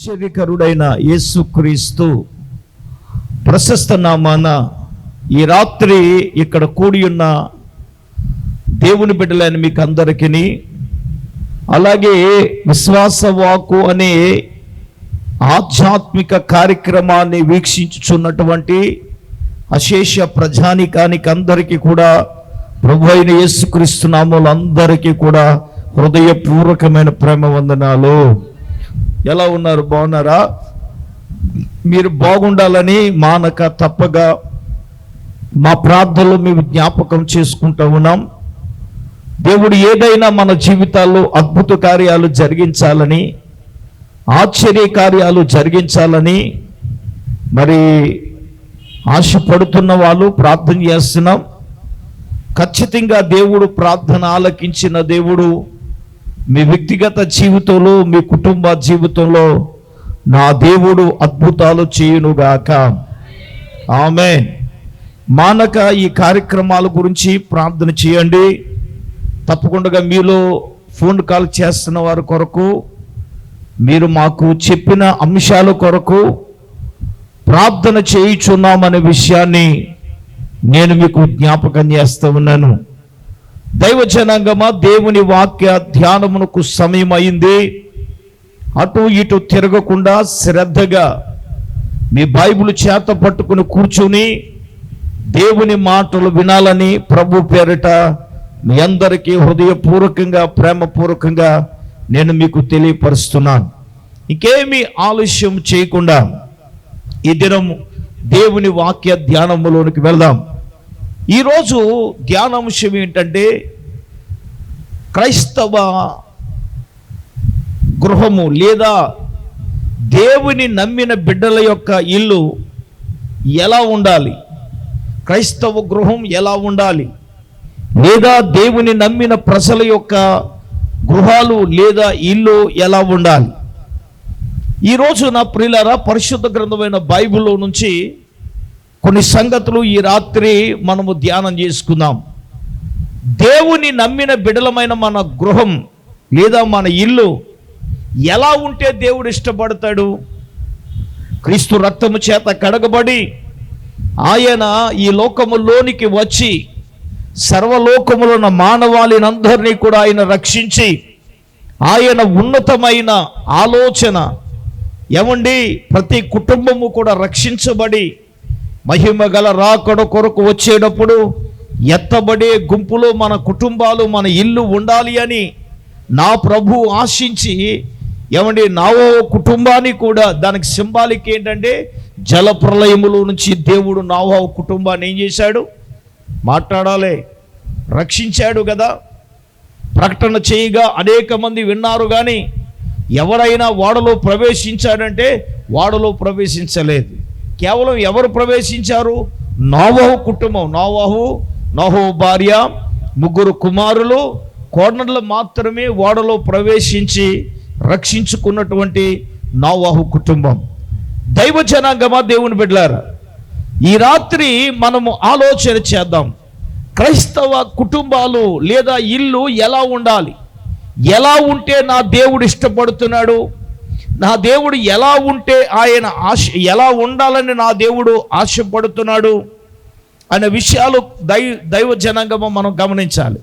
ఆశ్చర్యకరుడైన యేసుక్రీస్తు ప్రశస్త నామాన ఈ రాత్రి ఇక్కడ కూడి ఉన్న దేవుని బిడ్డలైన మీకు అందరికీ, అలాగే విశ్వాస వాక్కు అనే ఆధ్యాత్మిక కార్యక్రమాన్ని వీక్షించుచున్నటువంటి అశేష ప్రజానికానికి అందరికీ కూడా ప్రభు అయిన యేసుక్రీస్తు నామములో అందరికీ కూడా హృదయపూర్వకమైన ప్రేమ వందనాలు. ఎలా ఉన్నారు? బాగున్నారా? మీరు బాగుండాలని మానక తప్పగా మా ప్రార్థనలో మేము జ్ఞాపకం చేసుకుంటూ ఉన్నాం. దేవుడు ఏదైనా మన జీవితాల్లో అద్భుత కార్యాలు జరిగించాలని, ఆశ్చర్య కార్యాలు జరిగించాలని మరి ఆశపడుతున్న వాళ్ళు ప్రార్థన చేస్తున్నాం. ఖచ్చితంగా దేవుడు ప్రార్థన ఆలకించిన దేవుడు మీ వ్యక్తిగత జీవితంలో, మీ కుటుంబ జీవితంలో నా దేవుడు అద్భుతాలు చేయునుగాక. ఆమేన్. మానక ఈ కార్యక్రమాల గురించి ప్రార్థన చేయండి. తప్పకుండా మీలో ఫోన్ కాల్ చేస్తున్న వారి కొరకు, మీరు మాకు చెప్పిన అంశాల కొరకు ప్రార్థన చేయుచున్నామనే విషయాన్ని నేను మీకు జ్ఞాపకం చేస్తూ ఉన్నాను. దైవ జనాంగమా, దేవుని వాక్య ధ్యానమునకు సమయం అయింది. అటు ఇటు తిరగకుండా శ్రద్ధగా మీ బైబిల్ చేత పట్టుకుని కూర్చుని దేవుని మాటలు వినాలని ప్రభు పేరిట మీ అందరికీ హృదయపూర్వకంగా, ప్రేమపూర్వకంగా నేను మీకు తెలియపరుస్తున్నాను. ఇంకేమీ ఆలస్యం చేయకుండా ఈ దినం దేవుని వాక్య ధ్యానములోనికి వెళ్దాం. ఈరోజు ధ్యానాంశం ఏంటంటే, క్రైస్తవ గృహము లేదా దేవుని నమ్మిన బిడ్డల యొక్క ఇల్లు ఎలా ఉండాలి, క్రైస్తవ గృహం ఎలా ఉండాలి, లేదా దేవుని నమ్మిన ప్రజల యొక్క గృహాలు లేదా ఇల్లు ఎలా ఉండాలి. ఈరోజు నా ప్రియులారా, పరిశుద్ధ గ్రంథమైన బైబిల్లో నుంచి కొన్ని సంగతులు ఈ రాత్రి మనము ధ్యానం చేసుకుందాం. దేవుని నమ్మిన బిడలమైన మన గృహం లేదా మన ఇల్లు ఎలా ఉంటే దేవుడు ఇష్టపడతాడు? క్రీస్తు రక్తము చేత కడగబడి ఆయన ఈ లోకములోనికి వచ్చి సర్వలోకములో ఉన్న మానవాళినందరినీ కూడా ఆయన రక్షించి, ఆయన ఉన్నతమైన ఆలోచన ఏమండి, ప్రతి కుటుంబము కూడా రక్షించబడి మహిమ గల రాకడ కొరకు వచ్చేటప్పుడు ఎత్తబడే గుంపులో మన కుటుంబాలు, మన ఇల్లు ఉండాలి అని నా ప్రభు ఆశించి, ఏమండి, నావో కుటుంబాన్ని కూడా, దానికి సింబాలిక్ ఏంటంటే జల ప్రళయములో నుంచి దేవుడు నావో కుటుంబాన్ని ఏం చేశాడు? మాట్లాడాలి, రక్షించాడు కదా. ప్రకటన చేయగా అనేక మంది విన్నారు, కానీ ఎవరైనా వాడలో ప్రవేశించాడంటే వాడలో ప్రవేశించలేదు. కేవలం ఎవరు ప్రవేశించారు? నోవహు కుటుంబం. నోవహు భార్య, 3 కుమారులు, కోడళ్ళు మాత్రమే వాడలో ప్రవేశించి రక్షించుకున్నటువంటి నోవహు కుటుంబం. దైవ జనాంగమా, దేవుని బిడ్డలారా, ఈ రాత్రి మనము ఆలోచన చేద్దాం. క్రైస్తవ కుటుంబాలు లేదా ఇల్లు ఎలా ఉండాలి, ఎలా ఉంటే నా దేవుడు ఇష్టపడుతున్నాడు, నా దేవుడు ఎలా ఉంటే ఆయన ఎలా ఉండాలని నా దేవుడు ఆశపడుతున్నాడు అనే విషయాలు దైవ జనాంగము మనం గమనించాలి.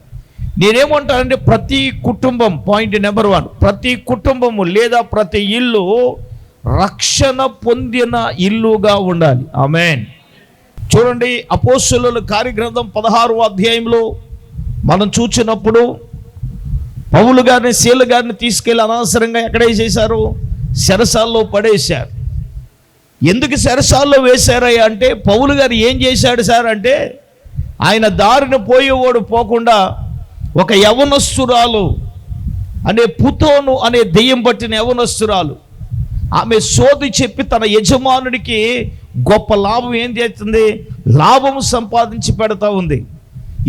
నేనేమంటానంటే, ప్రతి కుటుంబం, పాయింట్ నెంబర్ 1, ప్రతి కుటుంబము లేదా ప్రతి ఇల్లు రక్షణ పొందిన ఇల్లుగా ఉండాలి. ఆమేన్. చూడండి, అపోస్తలుల కార్యగ్రంథం 16వ అధ్యాయంలో మనం చూసినప్పుడు పౌలు గారిని, శీల గారిని తీసుకెళ్ళి అనవసరంగా ఎక్కడ వేసేశారు? చెరసాల్లో పడేశారు. ఎందుకు చెరసాల్లో వేశారయ్యా అంటే, పౌలు గారు ఏం చేశాడు సార్ అంటే, ఆయన దారిన పోయేవాడు పోకుండా ఒక యవనస్తురాలు అనే పుతోను అనే దెయ్యం పట్టిన యవనస్తురాలు, ఆమె సోది చెప్పి తన యజమానుడికి గొప్ప లాభం ఏం చేస్తుంది? లాభం సంపాదించి పెడతా ఉంది.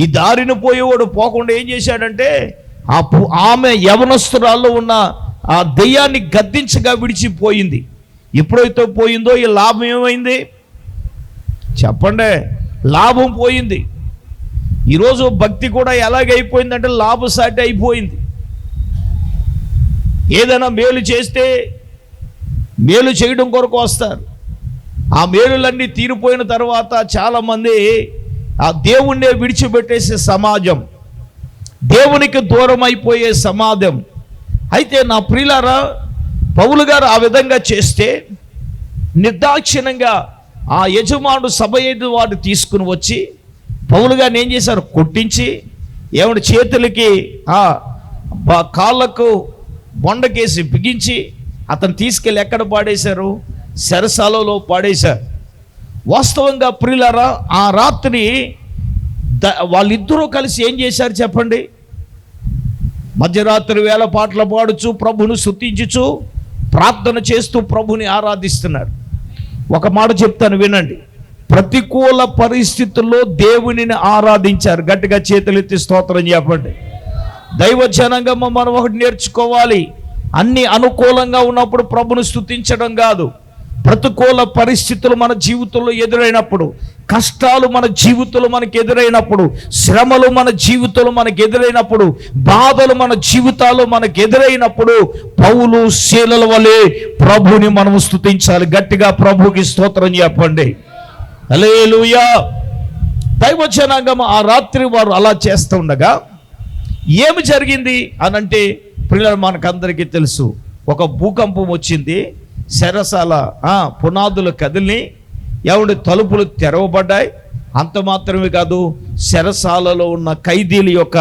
ఈ దారిన పోయేవాడు పోకుండా ఏం చేశాడంటే, ఆమె యవనస్తురాల్లో ఉన్న ఆ దెయ్యాన్ని గద్దించగా విడిచిపోయింది. ఎప్పుడైతే పోయిందో ఈ లాభం ఏమైంది చెప్పండి? లాభం పోయింది. ఈరోజు భక్తి కూడా ఎలాగైపోయిందంటే లాభసాటి అయిపోయింది. ఏదైనా మేలు చేస్తే మేలు చేయడం కొరకు వస్తారు. ఆ మేలులన్నీ తీరిపోయిన తర్వాత చాలామంది ఆ దేవుణ్ణే విడిచిపెట్టేసే సమాజం, దేవునికి దూరం అయిపోయే సమాజం. అయితే నా ప్రియులారా, పౌలు గారు ఆ విధంగా చేస్తే నిర్దాక్షిణ్యంగా ఆ యజమానుడు సభ వాడు తీసుకుని వచ్చి పౌలు గారిని ఏం చేశారు? కొట్టించి ఏమిటి చేతులకి కాళ్ళకు బొండకేసి బిగించి అతను తీసుకెళ్ళి ఎక్కడ పాడేశారు? చెరసాలలో పాడేశారు. వాస్తవంగా ప్రియులారా, ఆ రాత్రి వాళ్ళిద్దరూ కలిసి ఏం చేశారు చెప్పండి? మధ్యరాత్రి వేళ పాటలు పాడుచు ప్రభును స్తుతించుచు ప్రార్థన చేస్తూ ప్రభుని ఆరాధిస్తున్నారు. ఒక మాట చెప్తాను వినండి. ప్రతికూల పరిస్థితుల్లో దేవునిని ఆరాధించారు. గట్టిగా చేతులెత్తి స్తోత్రం చెప్పండి. దైవ జనాంగం మనం ఒకటి నేర్చుకోవాలి. అన్ని అనుకూలంగా ఉన్నప్పుడు ప్రభును స్తుతించడం కాదు. ప్రతికూల పరిస్థితులు మన జీవితంలో ఎదురైనప్పుడు, కష్టాలు మన జీవితంలో మనకు ఎదురైనప్పుడు, శ్రమలు మన జీవితంలో మనకు ఎదురైనప్పుడు, బాధలు మన జీవితాల్లో మనకు ఎదురైనప్పుడు పౌలు శీలల వలె ప్రభుని మనం స్తుతించాలి. గట్టిగా ప్రభుకి స్తోత్రం చెప్పండి. హల్లెలూయా. దైవ జనాంగం ఆ రాత్రి వారు అలా చేస్తూ ఉండగా ఏమి జరిగింది అనంటే, పిల్లలు మనకందరికీ తెలుసు, ఒక భూకంపం వచ్చింది. చెరసాల పునాదులు కదిలి ఎవడి తలుపులు తెరవబడ్డాయి. అంత మాత్రమే కాదు, చెరసాలలో ఉన్న ఖైదీల యొక్క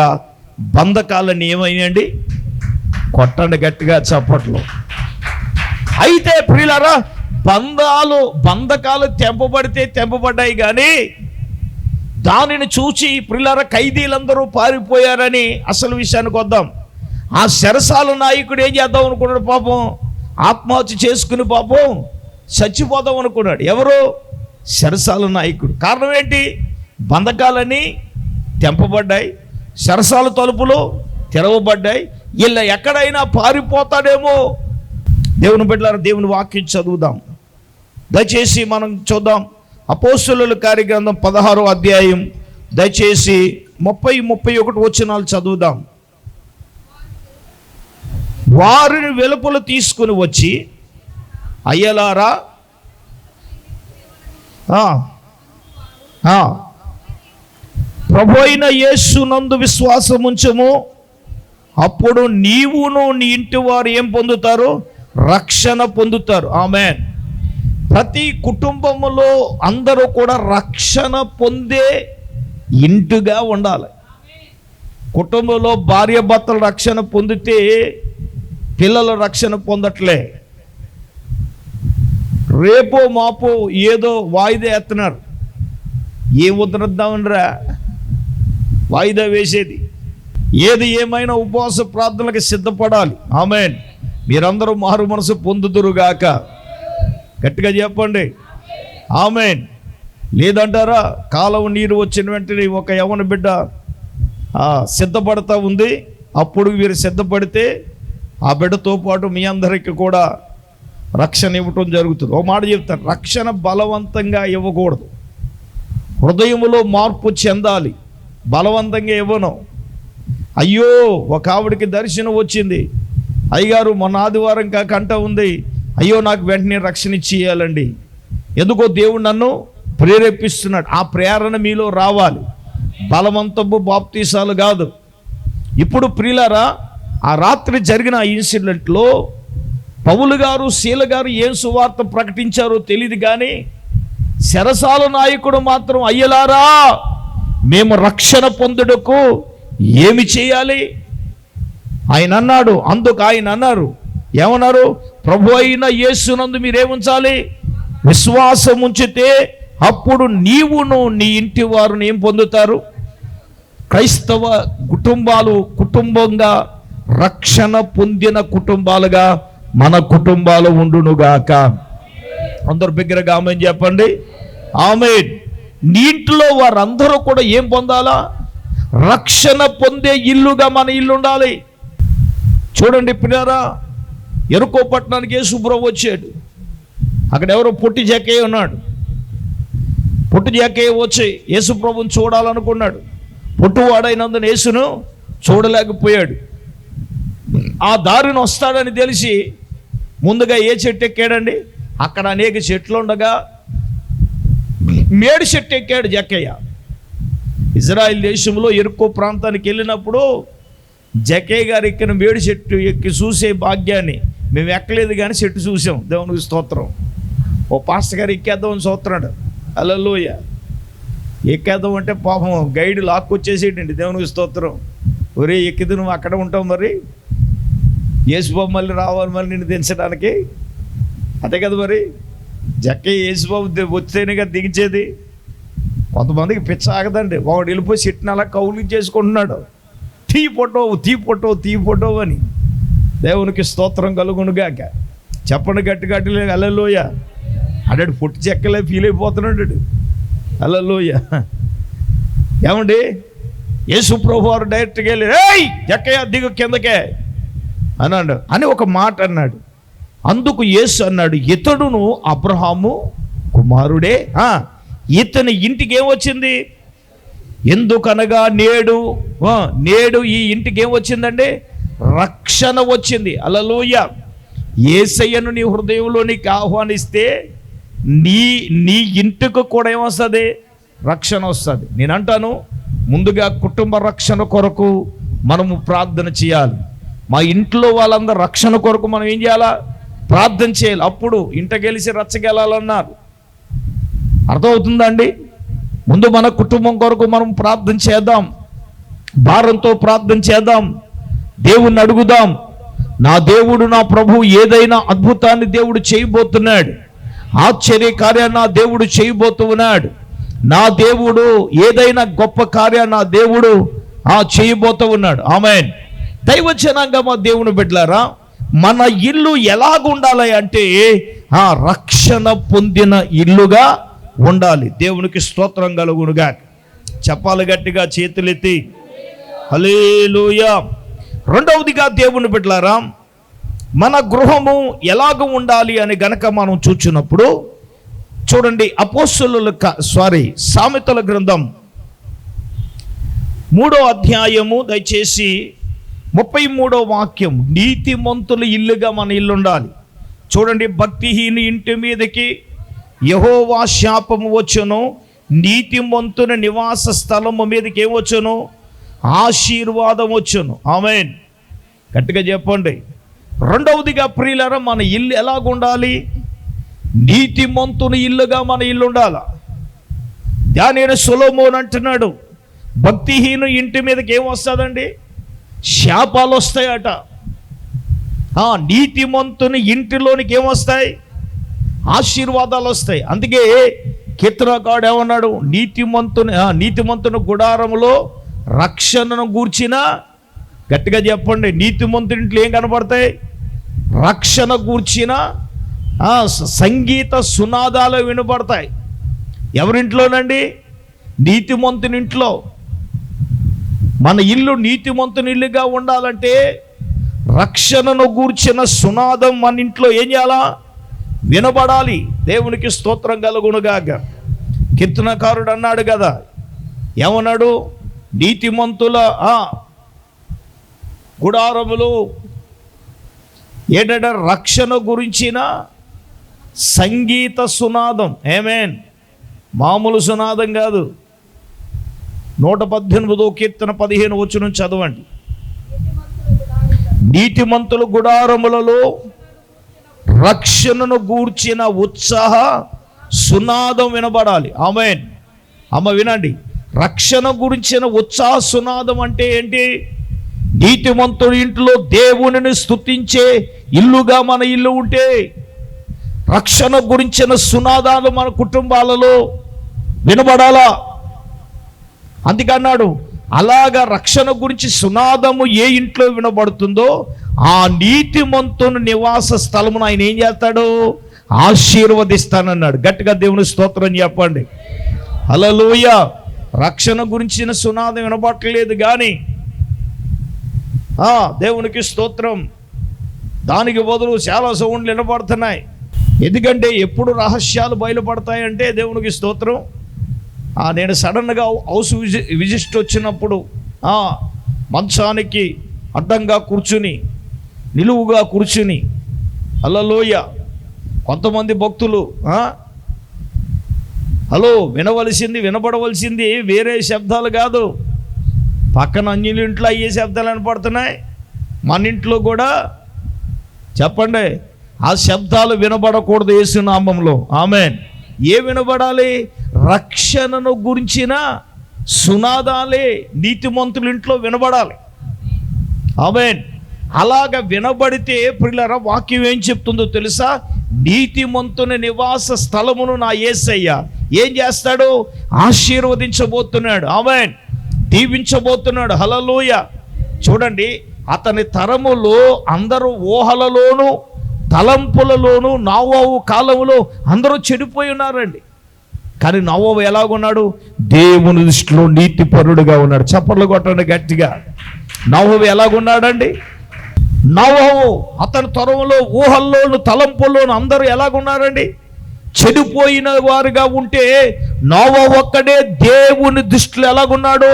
బంధకాలను ఏమైనాయండి? కొట్టండి గట్టిగా చప్పట్లు. అయితే ప్రియులారా, బంధకాలు తెంపబడ్డాయి కానీ దానిని చూచి ప్రియులారా ఖైదీలందరూ పారిపోయారని అసలు విషయానికి వద్దాం. ఆ చెరసాల నాయకుడు ఏం చేద్దాం అనుకున్నాడు? పాపం ఆత్మహత్య చేసుకుని పాపం చచ్చిపోదాం అనుకున్నాడు. ఎవరు? చెరసాల నాయకుడు. కారణం ఏంటి? బంధకాలని తెంపబడ్డాయి, చెరసాల తలుపులు తెరవబడ్డాయి. వీళ్ళ ఎక్కడైనా పారిపోతాడేమో. దేవుని బిడ్డలారా, దేవుని వాక్యం చదువుదాం. దయచేసి మనం చూద్దాం. అపోస్తలుల కార్యగ్రంథం 16వ అధ్యాయం దయచేసి 30-31 వచనాలు చదువుదాం. వారిని వెలుపల తీసుకుని వచ్చి, అయ్యలారా, ప్రభువైన యేసునందు విశ్వాసం ఉంచుము, అప్పుడు నీవును నీ ఇంటి వారు ఏం పొందుతారు? రక్షణ పొందుతారు. ఆమేన్. ప్రతి కుటుంబంలో అందరూ కూడా రక్షణ పొందే ఇంటిగా ఉండాలి. కుటుంబంలో భార్య భర్తలు రక్షణ పొందితే పిల్లలు రక్షణ పొందట్లే. రేపో మాపో ఏదో వాయిదా ఎత్తున్నారు. ఏం వదిలేద్దామనిరా వాయిదా వేసేది? ఏది ఏమైనా ఉపవాస ప్రార్థనలకు సిద్ధపడాలి. ఆమేన్. మీరందరూ మారు మనసు పొందుదురుగాక. గట్టిగా చెప్పండి ఆమేన్. లేదంటారా? కాలువ నీరు వచ్చిన వెంటనే ఒక యవ్వన బిడ్డ సిద్ధపడతా ఉంది. అప్పుడు వీరు సిద్ధపడితే ఆ బిడ్డతో పాటు మీ అందరికీ కూడా రక్షణ ఇవ్వటం జరుగుతుంది. ఓ మాట చెప్తాను, రక్షణ బలవంతంగా ఇవ్వకూడదు. హృదయములో మార్పు చెందాలి. బలవంతంగా ఇవ్వను. అయ్యో, ఒక ఆవిడికి దర్శనం వచ్చింది, అయ్యగారు మొన్న ఆదివారం కంట ఉంది, అయ్యో నాకు వెంటనే రక్షణ ఇచ్చేయాలండి. ఎందుకో దేవుడు నన్ను ప్రేరేపిస్తున్నాడు. ఆ ప్రేరణ మీలో రావాలి. బలవంతపు బాప్తీసాలు కాదు. ఇప్పుడు ప్రియులారా, ఆ రాత్రి జరిగిన ఆ ఇన్సిడెంట్లో పౌలు గారు శీల గారు ఏం సువార్త ప్రకటించారో తెలియదు కానీ చెరసాల నాయకుడు మాత్రం, అయ్యలారా, మేము రక్షణ పొందుటకు ఏమి చేయాలి ఆయన అన్నాడు. అందుకు ఆయన అన్నారు, ఏమన్నారు? ప్రభు అయిన యేసునందు మీరేముంచాలి? విశ్వాసం ఉంచితే అప్పుడు నీవును నీ ఇంటి వారుని ఏం పొందుతారు? క్రైస్తవ కుటుంబాలు కుటుంబంగా రక్షణ పొందిన కుటుంబాలుగా మన కుటుంబాలు ఉండునుగాక. అందరు బిగ్గరగా ఆమేన్ చెప్పండి. ఆమేన్. నీ ఇంట్లో వారందరూ కూడా ఏం పొందాలా? రక్షణ పొందే ఇల్లుగా మన ఇల్లు ఉండాలి. చూడండి పిల్లారా, ఎరుకో పట్టణానికి యేసుప్రభు వచ్చాడు. అక్కడ ఎవరో పొట్టి జక్కయ్య ఉన్నాడు. పొట్టి జక్కయ్య వచ్చి యేసుప్రభుని చూడాలనుకున్నాడు. పొట్టువాడైనందున యేసును చూడలేకపోయాడు. ఆ దారిని వస్తాడని తెలిసి ముందుగా ఏ చెట్టు ఎక్కాడండి? అక్కడ అనేక చెట్లు ఉండగా మేడి చెట్టు ఎక్కాడు జక్కయ్య. ఇజ్రాయిల్ దేశంలో ఎరుకో ప్రాంతానికి వెళ్ళినప్పుడు జక్కయ్య గారు ఎక్కిన మేడి చెట్టు ఎక్కి చూసే భాగ్యాన్ని మేము ఎక్కలేదు, కానీ చెట్టు చూసాం. దేవునికి స్తోత్రం. ఓ పాస్టర్ గారు ఎక్కేద్దామని చూస్తున్నాడు. హల్లెలూయా. ఎక్కేద్దాం అంటే పాపం గైడ్ లాక్కొచ్చేసేటండి. దేవునికి స్తోత్రం. ఒరే ఎక్కిది నువ్వు అక్కడ ఉంటావు, మరి యేసుబాబు మళ్ళీ రావాలి మరి నిన్ను దించడానికి, అదే కదా మరి. జక్కయ్య యేసుబాబు వస్తేనే కదా దించేది. కొంతమందికి పిచ్చ ఆగదండి. వాడు వెళ్ళిపోయి చెట్టుని అలా కౌలు చేసుకుంటున్నాడు. తీ ఫోటో అని. దేవునికి స్తోత్రం కలుగునుగాక. చెప్పండి గట్టి గట్టిలే. హల్లెలూయా. అడాడు పొట్టి చెక్కలే ఫీల్ అయిపోతున్నాడు. హల్లెలూయా. ఏమండి, యేసు ప్రభు వారు డైరెక్ట్గా వెళ్ళి ఏయ్ జక్కయ్య దిగు కిందకే అన్నాడు అని ఒక మాట అన్నాడు. అందుకు యేసు అన్నాడు, ఇతడును అబ్రహాము కుమారుడే, ఇతని ఇంటికి ఏమొచ్చింది? ఎందుకనగా నేడు ఈ ఇంటికి ఏమొచ్చిందండి? రక్షణ వచ్చింది. హల్లెలూయా. యేసయ్యను నీ హృదయంలోనికి ఆహ్వానిస్తే నీ ఇంటికి కూడా ఏమొస్తుంది? రక్షణ వస్తుంది. నేను అంటాను, ముందుగా కుటుంబ రక్షణ కొరకు మనము ప్రార్థన చేయాలి. మా ఇంట్లో వాళ్ళందరూ రక్షణ కొరకు మనం ఏం చేయాలా? ప్రార్థన చేయాలి. అప్పుడు ఇంటకెలిసి రచ్చగెలాలన్నారు. అర్థమవుతుందండి? ముందు మన కుటుంబం కొరకు మనం ప్రార్థన చేద్దాం, భారంతో ప్రార్థన చేద్దాం, దేవుణ్ణి అడుగుదాం. నా దేవుడు, నా ప్రభు ఏదైనా అద్భుతాన్ని దేవుడు చేయబోతున్నాడు, ఆశ్చర్య కార్యాన్ని నా దేవుడు చేయబోతున్నాడు. నా దేవుడు ఏదైనా గొప్ప కార్యాన్ని నా దేవుడు చేయబోతూ ఉన్నాడు. ఆమేన్. దైవజనంగా మా దేవుని బిడ్డలారా, మన ఇల్లు ఎలాగుండాలి అంటే రక్షణ పొందిన ఇల్లుగా ఉండాలి. దేవునికి స్తోత్రం కలుగునుగా. చెప్పాలి గట్టిగా, చేతులెత్తి హల్లెలూయా. రెండవదిగా దేవుని బిడ్డలారా, మన గృహము ఎలాగ ఉండాలి అని గనక మనం చూచినప్పుడు చూడండి, సామెతల గ్రంథం 3వ అధ్యాయము దయచేసి 33వ వాక్యం. నీతిమంతుల ఇల్లుగా మన ఇల్లు ఉండాలి. చూడండి, భక్తిహీని ఇంటి మీదకి యెహోవా శాపము వచ్చును, నీతిమంతుని నివాస స్థలము మీదకి ఏమొచ్చును? ఆశీర్వాదం వచ్చును. ఆమేన్. గట్టిగా చెప్పండి. రెండవదిగా ప్రియులారా, మన ఇల్లు ఎలాగుండాలి? నీతిమంతుని ఇల్లుగా మన ఇల్లు ఉండాలి. దానిని సొలొమోను అంటున్నాడు, భక్తిహీను ఇంటి మీదకి ఏమొస్తుందండి? శాపాలు వస్తాయట. నీతిమంతుని ఇంటిలోనికి ఏమొస్తాయి? ఆశీర్వాదాలు వస్తాయి. అందుకే కీర్తనకారుడు ఏమన్నాడు? నీతిమంతుని గుడారములో రక్షణను గూర్చిన, గట్టిగా చెప్పండి, నీతిమంతుని ఇంట్లో ఏం కనబడతాయి? రక్షణ గూర్చిన సంగీత సునాదాలు వినబడతాయి. ఎవరింట్లోనండి? నీతిమంతుని ఇంట్లో. మన ఇల్లు నీతిమంతుని ఇల్లుగా ఉండాలంటే రక్షణను గూర్చిన సునాదం మన ఇంట్లో ఏం చేయాలా? వినబడాలి. దేవునికి స్తోత్రం కలుగునుగాక. కీర్తనకారుడు అన్నాడు కదా, ఏమన్నాడు? నీతిమంతుల గుడారములు ఏంటంటే రక్షణ గురించిన సంగీత సునాదం. ఆమేన్. మామూలు సునాదం కాదు. 118వ కీర్తన 15వ వచనం చదవండి. నీతిమంతుల గుడారములలో రక్షణను గూర్చిన ఉత్సాహ సునాదం వినబడాలి. ఆమేన్. అమ్మ వినండి, రక్షణ గురించిన ఉత్సాహ సునాదం అంటే ఏంటి? నీతిమంతుడి ఇంట్లో దేవునిని స్తుతించే ఇల్లుగా మన ఇల్లు ఉంటే రక్షణ గురించిన సునాదాలు మన కుటుంబాలలో వినబడాలా. అందుకన్నాడు, అలాగా రక్షణ గురించి సునాదము ఏ ఇంట్లో వినబడుతుందో ఆ నీతిమంతుని నివాస స్థలమును ఆయన ఏం చేస్తాడు? ఆశీర్వదిస్తానన్నాడు. గట్టిగా దేవుని స్తోత్రం చెప్పండి. హల్లెలూయా. రక్షణ గురించిన సునాదం వినబడట్లేదు కానీ దేవునికి స్తోత్రం, దానికి బదులు చాలా సౌండ్లు వినబడుతున్నాయి. ఎందుకంటే ఎప్పుడు రహస్యాలు బయలుపడతాయంటే దేవునికి స్తోత్రం. నేను సడన్గా హౌస్ విజిట్ వచ్చినప్పుడు మంచానికి అడ్డంగా కూర్చుని నిలువుగా కూర్చుని హల్లెలూయ. కొంతమంది భక్తులు హలో వినవలసింది వినపడవలసింది వేరే శబ్దాలు కాదు, పక్కన అన్యుల ఇంట్లో అయ్యే శబ్దాలు వినపడుతున్నాయి, మన ఇంట్లో కూడా చెప్పండి ఆ శబ్దాలు వినబడకూడదు యేసు నామములో. ఆమేన్. ఏ వినబడాలి? రక్షణను గురించిన సునాదాలే నీతిమంతుల ఇంట్లో వినబడాలి. ఆమేన్. అలాగ వినబడితే ప్రియులారా వాక్యం ఏం చెప్తుందో తెలుసా? నీతిమంతుని నివాస స్థలమును నా యేసయ్య ఏం చేస్తాడు? ఆశీర్వదించబోతున్నాడు. ఆమేన్. దీవించబోతున్నాడు. హల్లెలూయ. చూడండి, అతని తరములో అందరూ ఊహలలోను తలంపులలోను నోవహు కాలములో అందరూ చెడిపోయి ఉన్నారండి. కానీ నోవహు ఎలాగున్నాడు? దేవుని దృష్టిలో నీతిపరుడుగా ఉన్నాడు. చప్పట్లు కొట్టండి గట్టిగా. నోవహు ఎలాగున్నాడండి? నోవహు అతని తరములో ఊహల్లోను తలంపుల్లోను అందరూ ఎలాగున్నారండి? చెడిపోయిన వారుగా ఉంటే నోవహు ఒక్కడే దేవుని దృష్టిలో ఎలాగున్నాడు?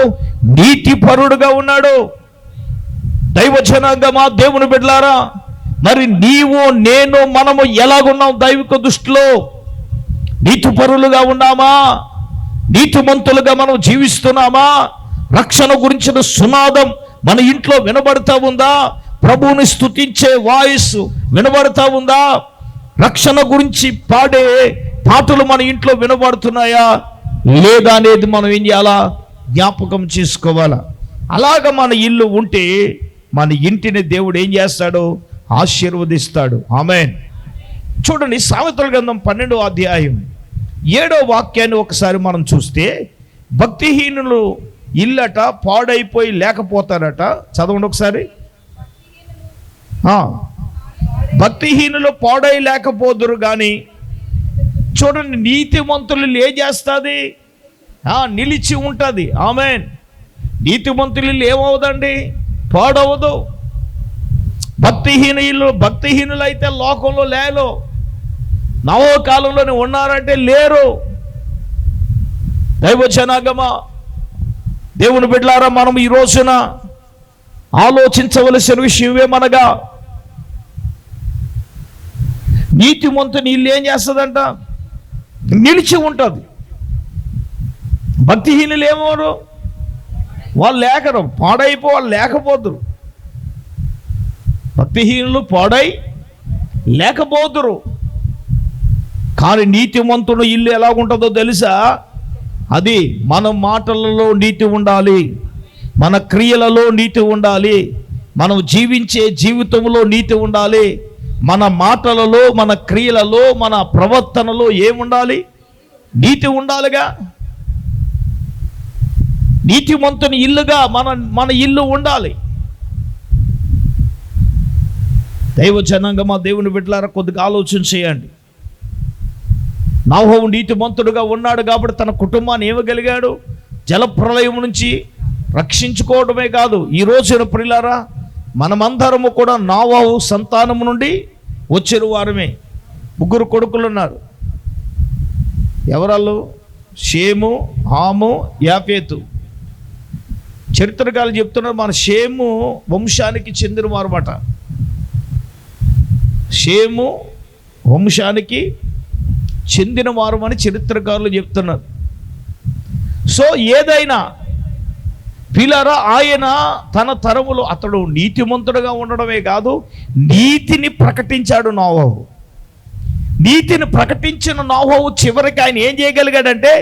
నీతిపరుడుగా ఉన్నాడు. దైవజనాంగమా, దేవుని బిడ్డలారా, మరి నీవు నేను మనము ఎలాగున్నాం? దైవిక దృష్టిలో నీతిపరులుగా ఉన్నామా? నీతిమంతులుగా మనం జీవిస్తున్నామా? రక్షణ గురించిన సునాదం మన ఇంట్లో వినబడతా ఉందా? ప్రభువుని స్తుతించే వాయిస్ వినబడతా ఉందా? రక్షణ గురించి పాడే పాటలు మన ఇంట్లో వినబడుతున్నాయా లేదా అనేది మనం ఏం చేయాలా? జ్ఞాపకం చేసుకోవాలా. అలాగ మన ఇల్లు ఉంటే మన ఇంటిని దేవుడు ఏం చేస్తాడు? ఆశీర్వదిస్తాడు. ఆమేన్. చూడండి, సామెతల గ్రంథం 12వ అధ్యాయం 7వ వాక్యాన్ని ఒకసారి మనం చూస్తే, భక్తిహీనులు ఇల్లట పాడైపోయి లేకపోతారట. చదవండి ఒకసారి. భక్తిహీనులు పాడై లేకపోదురు కానీ చూడండి నీతిమంతులు ఏం చేస్తుంది? నిలిచి ఉంటుంది. ఆమేన్. నీతిమంతులు ఏమవుదండి? పాడవదు. భక్తిహీనులైతే లోకంలో లేరు, నవకాలంలోనే ఉన్నారంటే లేరు. దైవజనాగమా, దేవుని బిడ్డలారా, మనం ఈ రోజున ఆలోచించవలసిన విషయం ఏమనగా, నీతిమంతుని ఇల్లు ఏం చేస్తుందంట? నిలిచి ఉంటుంది. భక్తిహీనులు ఏమోరు? వాళ్ళు లేకరు, పాడైపో వాళ్ళు లేకపోదురు. భక్తిహీనులు పాడై లేకపోదురు. కానీ నీతిమంతుడు ఇల్లు ఎలా ఉంటుందో తెలుసా? అది మన మాటలలో నీతి ఉండాలి, మన క్రియలలో నీతి ఉండాలి, మనం జీవించే జీవితంలో నీతి ఉండాలి. మన మాటలలో, మన క్రియలలో, మన ప్రవర్తనలో ఏముండాలి? నీతి ఉండాలిగా. నీతిమంతుని ఇల్లుగా మన ఇల్లు ఉండాలి. దైవజనాంగమా, దేవుని బిడ్డలారా, కొద్దిగా ఆలోచన చేయండి. నోవహు నీతిమంతుడుగా ఉన్నాడు కాబట్టి తన కుటుంబాన్ని ఏమగలిగాడు? జలప్రలయం నుంచి రక్షించుకోవడమే కాదు, ఈ రోజున ప్రియులారా మనమందరము కూడా నోవహు సంతానము నుండి వచ్చిన వారమే. 3 కొడుకులు ఉన్నారు. ఎవరాళ్ళు? షేము, హాము, యాఫేతు. చరిత్రకారులు చెప్తున్నారు మన షేము వంశానికి చెందిన వారమాట. షేము వంశానికి చెందిన వారు అని చరిత్రకారులు చెప్తున్నారు. సో ఏదైనా పిల్లరా, ఆయన తన తరములో అతడు నీతిమంతుడుగా ఉండడమే కాదు, నీతిని ప్రకటించాడు నోవహు. నీతిని ప్రకటించిన నోవహు చివరికి ఆయన ఏం చేయగలిగాడంటే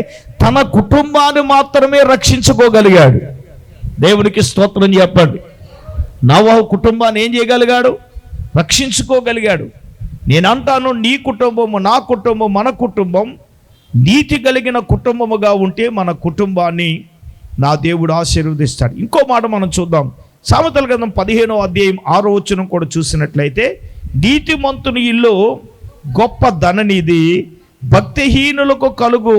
తన కుటుంబాన్ని మాత్రమే రక్షించుకోగలిగాడు. దేవునికి స్తోత్రం చెప్పండి. నోవహు కుటుంబాన్ని ఏం చేయగలిగాడు? రక్షించుకోగలిగాడు. నేనంటాను, నీ కుటుంబము, నా కుటుంబం, మన కుటుంబం నీతి కలిగిన కుటుంబముగా ఉంటే మన కుటుంబాన్ని నా దేవుడు ఆశీర్వదిస్తాడు. ఇంకో మాట మనం చూద్దాం. సామెతల గ్రంథం 15వ అధ్యాయం 6వ వచనం కూడా చూసినట్లయితే, నీతిమంతుని ఇల్లు గొప్ప ధననిధి, భక్తిహీనులకు కలుగు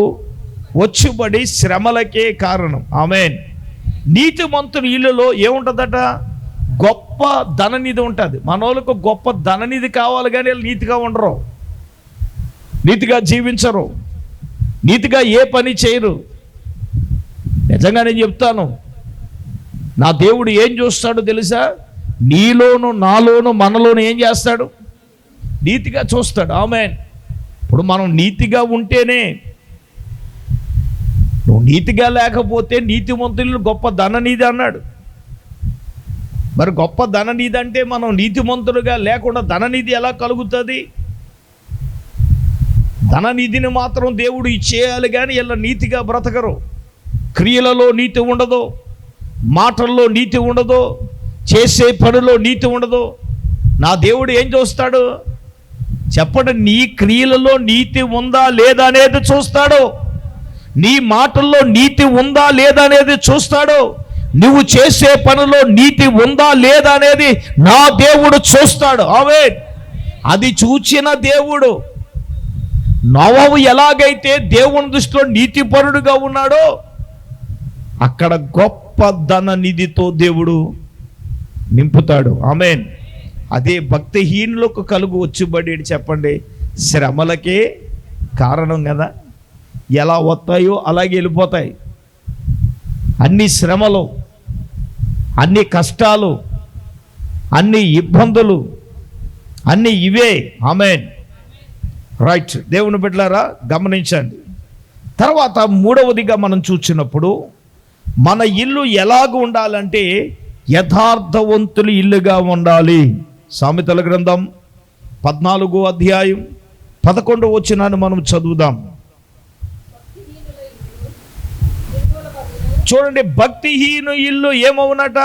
వచ్చుబడి శ్రమలకే కారణం. ఆమేన్. నీతిమంతుని ఇల్లులో ఏముంటుందట? గొప్ప ధననిధి ఉంటుంది. మనోళ్ళకు గొప్ప ధననిధి కావాలి కానీ వాళ్ళు నీతిగా ఉండరు, నీతిగా జీవించరు, నీతిగా ఏ పని చేయరు. నిజంగా నేను చెప్తాను, నా దేవుడు ఏం చూస్తాడో తెలుసా? నీలోను, నాలోను, మనలోను ఏం చేస్తాడు? నీతిగా చూస్తాడు. ఆమేన్. ఇప్పుడు మనం నీతిగా ఉంటేనే, నువ్వు నీతిగా లేకపోతే నీతిమంతులు గొప్ప ధననిధి అన్నాడు. మరి గొప్ప ధననిధి అంటే మనం నీతిమంతులుగా లేకుండా ధననిధి ఎలా కలుగుతుంది? ధననిధిని మాత్రం దేవుడు ఇచ్చేయాలి, కానీ ఇలా నీతిగా బ్రతకరు. క్రియలలో నీతి ఉండదు, మాటల్లో నీతి ఉండదు, చేసే పనిలో నీతి ఉండదు. నా దేవుడు ఏం చూస్తాడు చెప్పండి? నీ క్రియలలో నీతి ఉందా లేదా అనేది చూస్తాడు. నీ మాటల్లో నీతి ఉందా లేదా అనేది చూస్తాడు. నువ్వు చేసే పనిలో నీతి ఉందా లేదా అనేది నా దేవుడు చూస్తాడు. ఆమేన్. అది చూచిన దేవుడు నోవహు ఎలాగైతే దేవుని దృష్టిలో నీతిపరుడుగా ఉన్నాడో, అక్కడ గొప్ప ధననిధితో దేవుడు నింపుతాడు. ఆమేన్. అదే భక్తిహీనులకు కలుగు వచ్చుబడి చెప్పండి, శ్రమలకే కారణం కదా. ఎలా వస్తాయో అలాగే వెళ్ళిపోతాయి. అన్ని శ్రమలు, అన్ని కష్టాలు, అన్ని ఇబ్బందులు, అన్ని ఇవే. ఆమేన్. రైట్. దేవుని బిడ్డలారా గమనించండి. తర్వాత మూడవదిగా మనం చూసినప్పుడు మన ఇల్లు ఎలాగ ఉండాలంటే యథార్థవంతులు ఇల్లుగా ఉండాలి. సామెతల గ్రంథం 14వ అధ్యాయం 11వ వచనాన్ని మనం చదువుదాం. చూడండి, భక్తిహీను ఇల్లు ఏమవునట?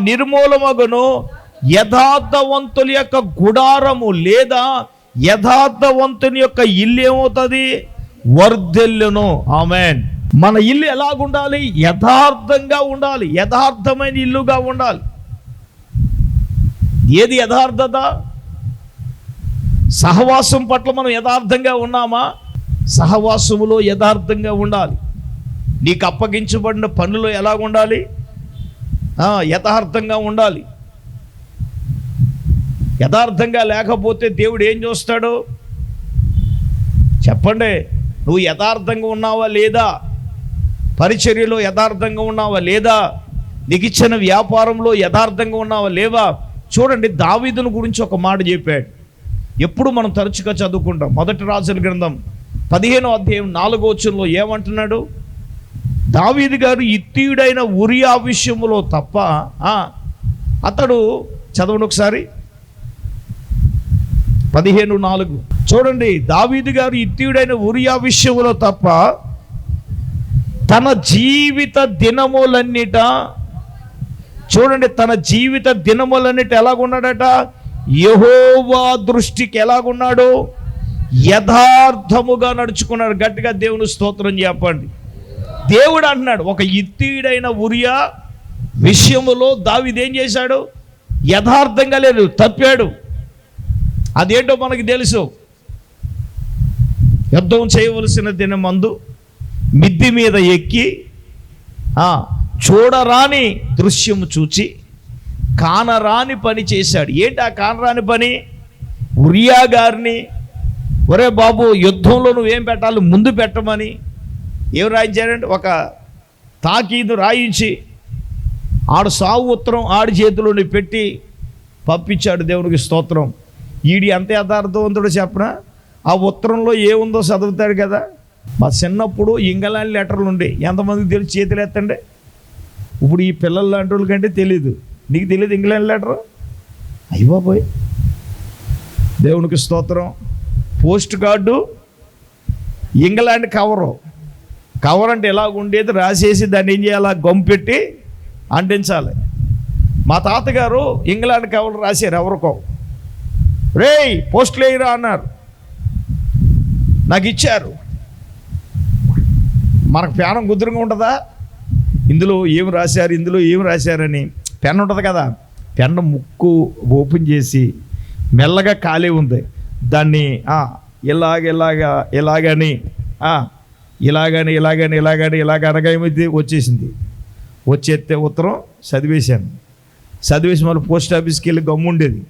నిర్మూలమగును. యథార్థవంతుల యొక్క గుడారము లేదా యథార్థవంతుని యొక్క ఇల్లు ఏమవుతుంది? వర్ధిల్లును. ఆమేన్. మన ఇల్లు ఎలాగుండాలి? యథార్థంగా ఉండాలి, యథార్థమైన ఇల్లుగా ఉండాలి. ఏది యథార్థత? సహవాసం పట్ల మనం యథార్థంగా ఉన్నామా? సహవాసములో యథార్థంగా ఉండాలి. నీకు అప్పగించబడిన పనులు ఎలాగ ఉండాలి? యథార్థంగా ఉండాలి. యథార్థంగా లేకపోతే దేవుడు ఏం చూస్తాడు చెప్పండి? నువ్వు యథార్థంగా ఉన్నావా లేదా? పరిచర్యలో యథార్థంగా ఉన్నావా లేదా? నీకు ఇచ్చిన వ్యాపారంలో యథార్థంగా ఉన్నావా లేవా? చూడండి, దావీదును గురించి ఒక మాట చెప్పాడు. ఎప్పుడు మనం తరచుగా చదువుకుంటాం. మొదటి రాజుల గ్రంథం 15వ అధ్యాయం 4వ వచనంలో ఏమంటున్నాడు? దావీదు గారు ఇత్తీయుడైన ఉరియా విషయంలో తప్ప అతడు, చదవండి ఒకసారి 15:4. చూడండి, దావీదు గారు ఇత్తీయుడైన ఉరియా విషయంలో తప్ప తన జీవిత దినములన్నిట, చూడండి, తన జీవిత దినములన్నిట ఎలాగున్నాడట? యెహోవా దృష్టికి ఎలాగున్నాడు? యథార్థముగా నడుచుకున్నాడు. గట్టిగా దేవుని స్తోత్రం చెప్పండి. దేవుడు అంటున్నాడు, ఒక ఇత్తీయుడైన ఉరియా విషయములో దావీదు ఏం చేశాడు? యథార్థంగా లేదు, తప్పాడు. అదేంటో మనకు తెలుసు. యుద్ధం చేయవలసిన దినమందు మిద్ది మీద ఎక్కి చూడరాని దృశ్యము చూచి కానరాని పని చేశాడు. ఏంటి ఆ కానరాని పని? ఉరియా గారిని, ఒరే బాబు, యుద్ధంలో నువ్వేం పెట్టాలి ముందు పెట్టమని ఏం రాయించాడంటే ఒక తాకీదు రాయించి ఆడు సావు ఉత్తరం ఆడి చేతిలోని పెట్టి పంపించాడు. దేవునికి స్తోత్రం. ఈడి ఎంత యథార్థవంతుడు చెప్పనా? ఆ ఉత్తరంలో ఏముందో చదువుతాడు కదా. మా చిన్నప్పుడు ఇంగ్లాండ్ లెటర్లు ఉండే, ఎంతమందికి తెలిసి చేతులు ఎత్తండి. ఇప్పుడు ఈ పిల్లల లాంటి వాళ్ళకంటే తెలీదు. నీకు తెలియదు ఇంగ్లాండ్ లెటరు? అయ్యబాబోయ్, దేవునికి స్తోత్రం. పోస్ట్ కార్డు, ఇంగ్లాండ్ కవర్ అంటే ఎలాగ ఉండేది, రాసేసి దాన్ని ఏం చేయాలి? గొంపెట్టి అంటించాలి. మా తాతగారు ఇంగ్లాండ్ కవర్ రాశారు ఎవరికో. రేయ్ పోస్టులు వేయరా అన్నారు. నాకు ఇచ్చారు. మనకు పేనం కుదురుగా ఉంటుందా? ఇందులో ఏం రాశారు, ఇందులో ఏం రాశారని పెన్ ఉంటుంది కదా, పెన్ను ముక్కు ఓపెన్ చేసి మెల్లగా ఖాళీ ఉంది, దాన్ని ఇలాగని అనగా ఏమైంది? వచ్చేసింది. వచ్చేస్తే ఉత్తరం చదివేశాను. చదివేసి మళ్ళీ పోస్ట్ ఆఫీస్కి వెళ్ళి గమ్ముండేది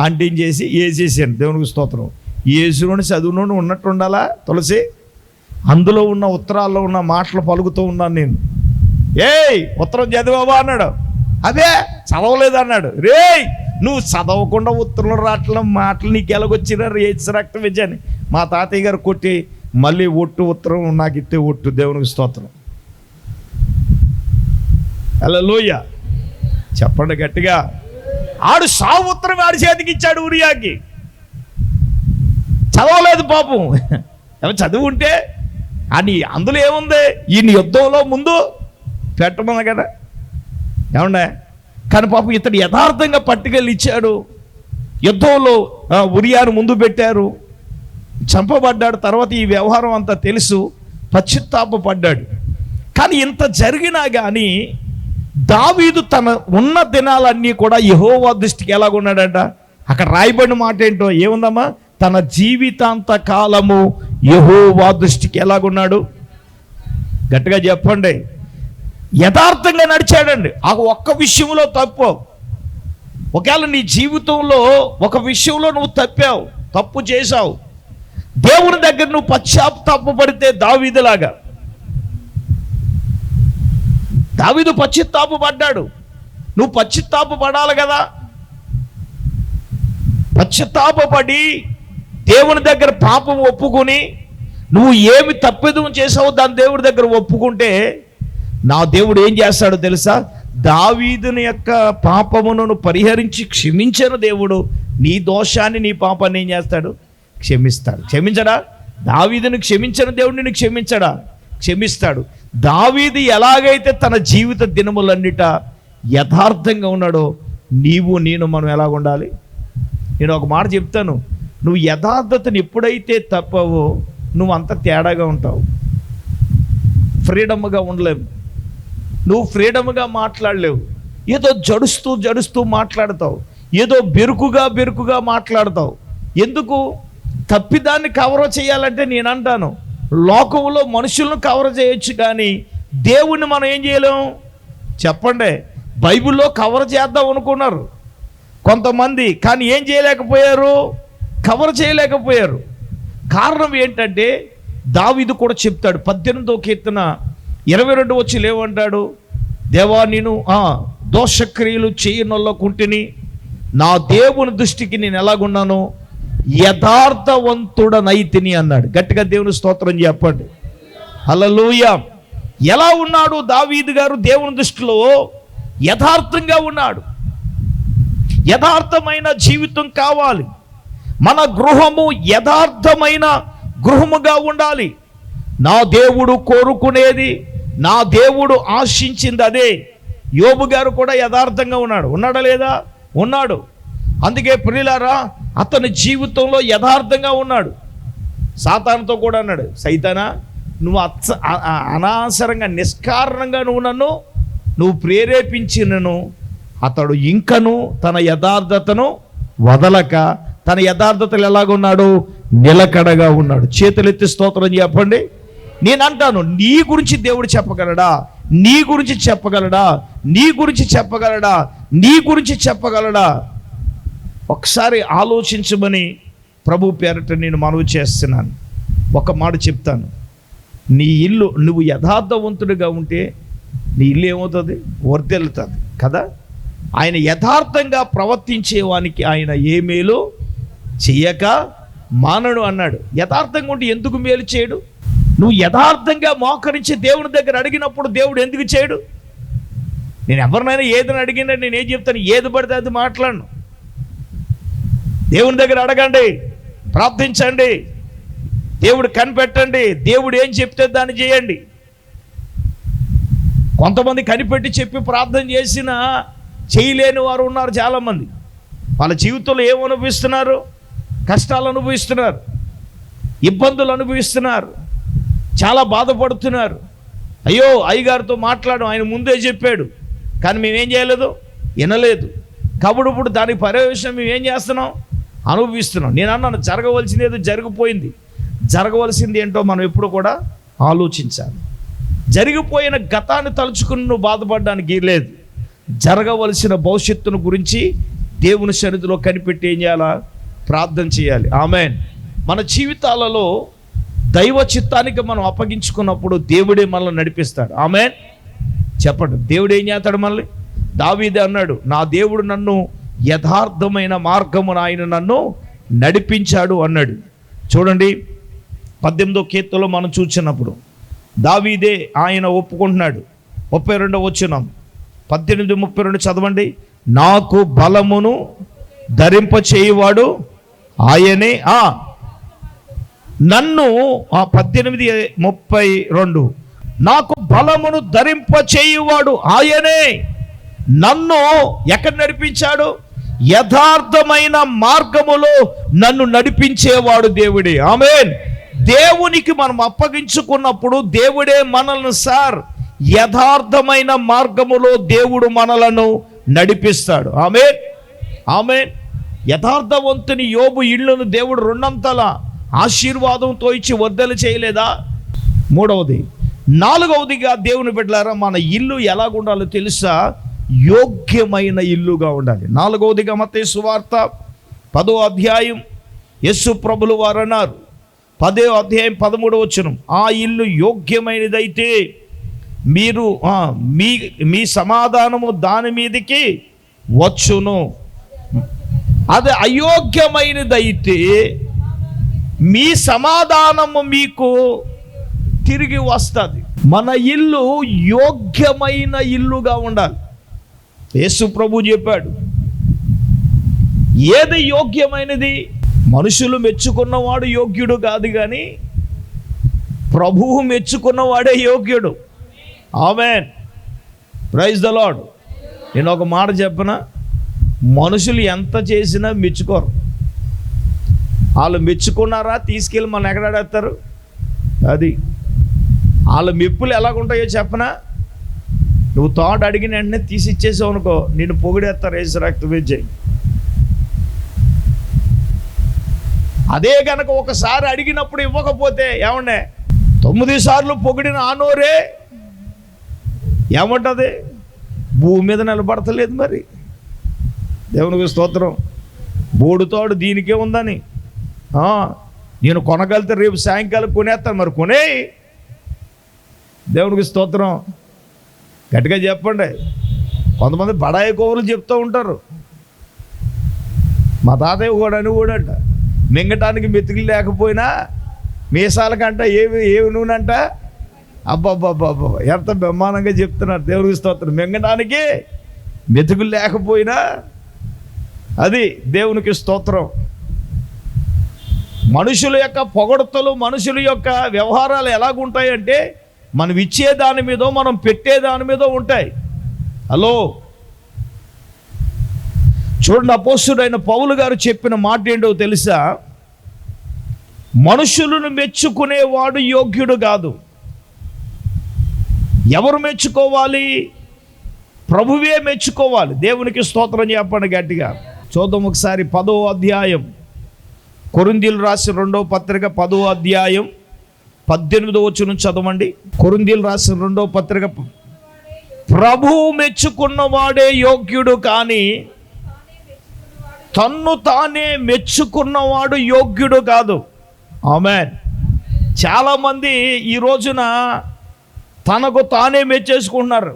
అంటింగ్ చేసి వేసేసాను. దేవునికి స్తోత్రం. యేసులోని చదువులోని ఉన్నట్టు ఉండాలా తులసి? అందులో ఉన్న ఉత్తరాల్లో ఉన్న మాటలు పలుకుతూ ఉన్నాను నేను. ఏయ్ ఉత్తరం చదివావా అన్నాడు. అదే చదవలేదు అన్నాడు. రేయ్ నువ్వు చదవకుండా ఉత్తరంలో రావట్ల మాటలు నీకు ఎలాగొచ్చినా రేచి రక్తం విజయాన్ని మా తాతయ్య గారు కొట్టి మళ్ళీ ఒట్టు ఉత్తరం నాకు ఇట్టే ఒట్టు, దేవునికి స్తోత్రం. హల్లెలూయా చెప్పండి గట్టిగా. ఆడు సావు ఉత్తరం ఆడి చేతికి ఇచ్చాడు ఊరియాకి. చదవలేదు పాపం. చదువు ఉంటే అని అందులో ఏముంది, ఈయన యుద్ధంలో ముందు పెట్టమన్నా కదా ఏమన్నా. కానీ పాపం ఇతడు యథార్థంగా పట్టుకెళ్ళి ఇచ్చాడు. యుద్ధంలో ఉరియాను ముందు పెట్టారు, చంపబడ్డాడు. తర్వాత ఈ వ్యవహారం అంతా తెలుసు, పశ్చాత్తాపపడ్డాడు. కానీ ఇంత జరిగినా కానీ దావీదు తన ఉన్న దినాలన్నీ కూడా యెహోవా దృష్టికి ఎలాగున్నాడంట. అక్కడ రాయబడిన మాట ఏంటో ఏముందమ్మా, తన జీవితాంత కాలము యెహోవా దృష్టికి ఎలాగున్నాడు. గట్టిగా చెప్పండి. యథార్థంగా నడిచాడండి. ఆ ఒక్క విషయంలో తప్పు. ఒకవేళ నీ జీవితంలో ఒక విషయంలో నువ్వు తప్పావు, తప్పు చేశావు, దేవుని దగ్గర నువ్వు పశ్చాత్తాపపడితే దావీదులాగా. దావీదు పశ్చాత్తాపపడ్డాడు, నువ్వు పశ్చాత్తాపపడాలి కదా. పశ్చాత్తాపపడి దేవుని దగ్గర పాపం ఒప్పుకొని నువ్వు ఏమి తప్పిదం చేసావో దాని దేవుడి దగ్గర ఒప్పుకుంటే నా దేవుడు ఏం చేస్తాడో తెలుసా, దావీదుని యొక్క పాపమును పరిహరించి క్షమించిన దేవుడు నీ దోషాన్ని నీ పాపాన్ని ఏం చేస్తాడు, క్షమిస్తాడు. క్షమించడా? దావీదుని క్షమించిన దేవుడు నిన్ను క్షమించడా? క్షమిస్తాడు. దావీదు ఎలాగైతే తన జీవిత దినములన్నిట యథార్థంగా ఉన్నాడో నీవు నేను మనం ఎలాగ ఉండాలి. నేను ఒక మాట చెప్తాను, నువ్వు యథార్థతను ఎప్పుడైతే తప్పవో నువ్వు అంత తేడాగా ఉంటావు. ఫ్రీడమ్గా ఉండలేవు, నువ్వు ఫ్రీడమ్గా మాట్లాడలేవు. ఏదో జడుస్తూ మాట్లాడతావు, ఏదో బెరుకుగా మాట్లాడతావు. ఎందుకు? తప్పిదాన్ని కవర్ చేయాలంటే నేను అంటాను, లోకంలో మనుషులను కవర్ చేయొచ్చు కానీ దేవుణ్ణి మనం ఏం చేయలేము చెప్పండి. బైబిల్లో కవర్ చేద్దాం అనుకున్నారు కొంతమంది, కానీ ఏం చేయలేకపోయారు, కవర్ చేయలేకపోయారు. కారణం ఏంటంటే దావీదు కూడా చెప్తాడు 18వ కీర్తన 22 వచ్చి లేవంటాడు, దేవా నేను దోషక్రియలు చేయనొల్లకుంటిని, నా దేవుని దృష్టికి నేను ఎలాగున్నాను, యథార్థవంతుడనైతిని అన్నాడు. గట్టిగా దేవుని స్తోత్రం చెప్పండి. హల్లెలూయా. ఎలా ఉన్నాడు దావీదు గారు దేవుని దృష్టిలో? యథార్థంగా ఉన్నాడు. యథార్థమైన జీవితం కావాలి. మన గృహము యథార్థమైన గృహముగా ఉండాలి. నా దేవుడు కోరుకునేది, నా దేవుడు ఆశించింది అదే. యోబు గారు కూడా యథార్థంగా ఉన్నాడా లేదా? ఉన్నాడు. అందుకే ప్రియులారా, అతని జీవితంలో యథార్థంగా ఉన్నాడు. సాతానుతో కూడా అన్నాడు, సైతానా నువ్వు అనవసరంగా నిష్కారణంగా నువ్వు ప్రేరేపించినను అతడు ఇంకను తన యథార్థతను వదలక తన యథార్థతలు ఎలాగున్నాడు, నిలకడగా ఉన్నాడు. చేతులెత్తి స్తోత్రం చెప్పండి. నేను అంటాను, నీ గురించి దేవుడు చెప్పగలడా? నీ గురించి చెప్పగలడా? నీ గురించి చెప్పగలడా? నీ గురించి చెప్పగలడా? ఒకసారి ఆలోచించమని ప్రభు పేరట నేను మనవి చేస్తున్నాను. ఒక మాట చెప్తాను, నీ ఇల్లు నువ్వు యథార్థవంతుడిగా ఉంటే నీ ఇల్లు ఏమవుతుంది, వర్ధిల్లుతుంది కదా. ఆయన యథార్థంగా ప్రవర్తించేవానికి ఆయన ఏ మేలు చెయ్యక మానడు అన్నాడు. యథార్థంగా ఉంటే ఎందుకు మేలు చేయడు? నువ్వు యథార్థంగా మోకరించి దేవుని దగ్గర అడిగినప్పుడు దేవుడు ఎందుకు చేయడు? నేను ఎవరినైనా ఏదని అడిగినా నేను ఏం చెప్తాను, ఏది పడితే అది మాట్లాడను. దేవుని దగ్గర అడగండి, ప్రార్థించండి, దేవుడు కనిపెట్టండి, దేవుడు ఏం చెప్తే దాన్ని చేయండి. కొంతమంది కనిపెట్టి చెప్పి ప్రార్థన చేసినా చేయలేని వారు ఉన్నారు చాలామంది. వాళ్ళ జీవితంలో ఏం అనుభవిస్తున్నారు? కష్టాలు అనుభవిస్తున్నారు, ఇబ్బందులు అనుభవిస్తున్నారు, చాలా బాధపడుతున్నారు. అయ్యో అయ్యగారితో మాట్లాడు, ఆయన ముందే చెప్పాడు, కానీ మేమేం చేయలేదు, వినలేదు. కాబట్టి ఇప్పుడు దానికి పర్యవేక్షణ మేము ఏం చేస్తున్నాం, అనుభవిస్తున్నాం. నేను అన్నాను, జరగవలసింది ఏదో జరిగిపోయింది, జరగవలసింది ఏంటో మనం ఎప్పుడు కూడా ఆలోచించాలి. జరిగిపోయిన గతాన్ని తలుచుకుని నువ్వు బాధపడడానికి లేదు. జరగవలసిన భవిష్యత్తును గురించి దేవుని సన్నిధిలో కనిపెట్టి ఏం చేయాలా, ప్రార్థన చేయాలి. ఆమేన్. మన జీవితాలలో దైవ చిత్తానికి మనం అప్పగించుకున్నప్పుడు దేవుడే మనల్ని నడిపిస్తాడు. ఆమేన్ చెప్పండి. దేవుడు ఏం చేస్తాడు మనల్ని? దావీదే అన్నాడు, నా దేవుడు నన్ను యథార్థమైన మార్గమున ఆయన నన్ను నడిపించాడు అన్నాడు. చూడండి 18వ కీర్తనలో మనం చూసినప్పుడు దావీదే ఆయన ఒప్పుకుంటున్నాడు. 32వ వచనం 18:32 చదవండి. నాకు బలమును ధరింప చేయువాడు ఆయనే. నన్ను 18:32 నాకు బలమును ధరింప చేయువాడు ఆయనే నన్ను ఎక్కడ నడిపించాడు? యథార్థమైన మార్గములో నన్ను నడిపించేవాడు దేవుడే. ఆమేన్. దేవునికి మనం అప్పగించుకున్నప్పుడు దేవుడే మనల్ని యథార్థమైన మార్గములో దేవుడు మనలను నడిపిస్తాడు. ఆమేన్, ఆమేన్. యథార్థవంతుని యోబు ఇళ్లను దేవుడు 2 ఆశీర్వాదంతో ఇచ్చి వర్ధలు చేయలేదా? 3వది. 4వదిగా దేవుని బిడ్డలారా, మన ఇల్లు ఎలాగుండాలో తెలుసా? యోగ్యమైన ఇల్లుగా ఉండాలి. 4వదిగా మత్తయి సువార్త 10వ అధ్యాయం యేసు ప్రభులు వారు అన్నారు, 10వ అధ్యాయం 13వ వచనం, ఆ ఇల్లు యోగ్యమైనదైతే మీరు మీ సమాధానము దాని మీదకి వచ్చును. అది అయోగ్యమైనదైతే మీ సమాధానము మీకు తిరిగి వస్తుంది. మన ఇల్లు యోగ్యమైన ఇల్లుగా ఉండాలి. యేసు ప్రభు చెప్పాడు, ఏది యోగ్యమైనది? మనుషులు మెచ్చుకున్నవాడు యోగ్యుడు కాదు, కానీ ప్రభువు మెచ్చుకున్నవాడే యోగ్యుడు. ఆమేన్, ప్రైజ్ ద లార్డ్. నేను ఒక మాట చెప్పనా, మనుషులు ఎంత చేసినా మెచ్చుకోరు. వాళ్ళు మెచ్చుకున్నారా తీసుకెళ్ళి మనం ఎక్కడాడేస్తారు. అది వాళ్ళ మెప్పులు ఎలాగుంటాయో చెప్పనా? నువ్వు థాట్ అడిగిన వెంటనే తీసి ఇచ్చేసావు అనుకో, నిన్ను పొగిడేస్తారు యేసు రక్తం ఇచ్చి. అదే కనుక ఒకసారి అడిగినప్పుడు ఇవ్వకపోతే ఏమండే 9 సార్లు పొగిడిన ఆనోరే ఏమంటుంది? భూమి మీద నిలబడతలేదు. మరి దేవునికి స్తోత్రం. బోడుతోడు దీనికే ఉందని నేను కొనగలితే రేపు సాయంకాలం కొనేస్తాను. మరి కొనే. దేవునికి స్తోత్రం. గట్టిగా చెప్పండి. కొంతమంది బడాయి కోవలు చెప్తూ ఉంటారు. మా తాతయ్య కూడా అని కూడంట, మింగటానికి మెతుకులు లేకపోయినా మీసాలకంట ఏవి నూనంట. అబ్బాబ్బాబ్బా, ఎంత బ్రహ్మాండంగా చెప్తున్నారు. దేవునికి స్తోత్రం. మింగటానికి మెతుకులు లేకపోయినా అది దేవునికి స్తోత్రం. మనుషుల యొక్క పొగడతలు, మనుషుల యొక్క వ్యవహారాలు ఎలాగుంటాయంటే మనం ఇచ్చే దాని మీదో మనం పెట్టే దాని మీదో ఉంటాయి. హలో, చూడండి, అపోస్తలుడైన పౌలు గారు చెప్పిన మాట ఏంటో తెలుసా? మనుషులను మెచ్చుకునేవాడు యోగ్యుడు కాదు. ఎవరు మెచ్చుకోవాలి? ప్రభువే మెచ్చుకోవాలి. దేవునికి స్తోత్రం చెప్పండి గట్టిగా. చూద్దాం ఒకసారి 10వ అధ్యాయం కొరింథీయులు రాసిన 2వ పత్రిక 10వ అధ్యాయం 18వ వచనం చదవండి. కొరింథీయులు రాసిన 2వ పత్రిక, ప్రభువు మెచ్చుకున్నవాడే యోగ్యుడు, కానీ తన్ను తానే మెచ్చుకున్నవాడు యోగ్యుడు కాదు. ఆమేన్. చాలామంది ఈ రోజున తనకు తానే మెచ్చేసుకుంటున్నారు.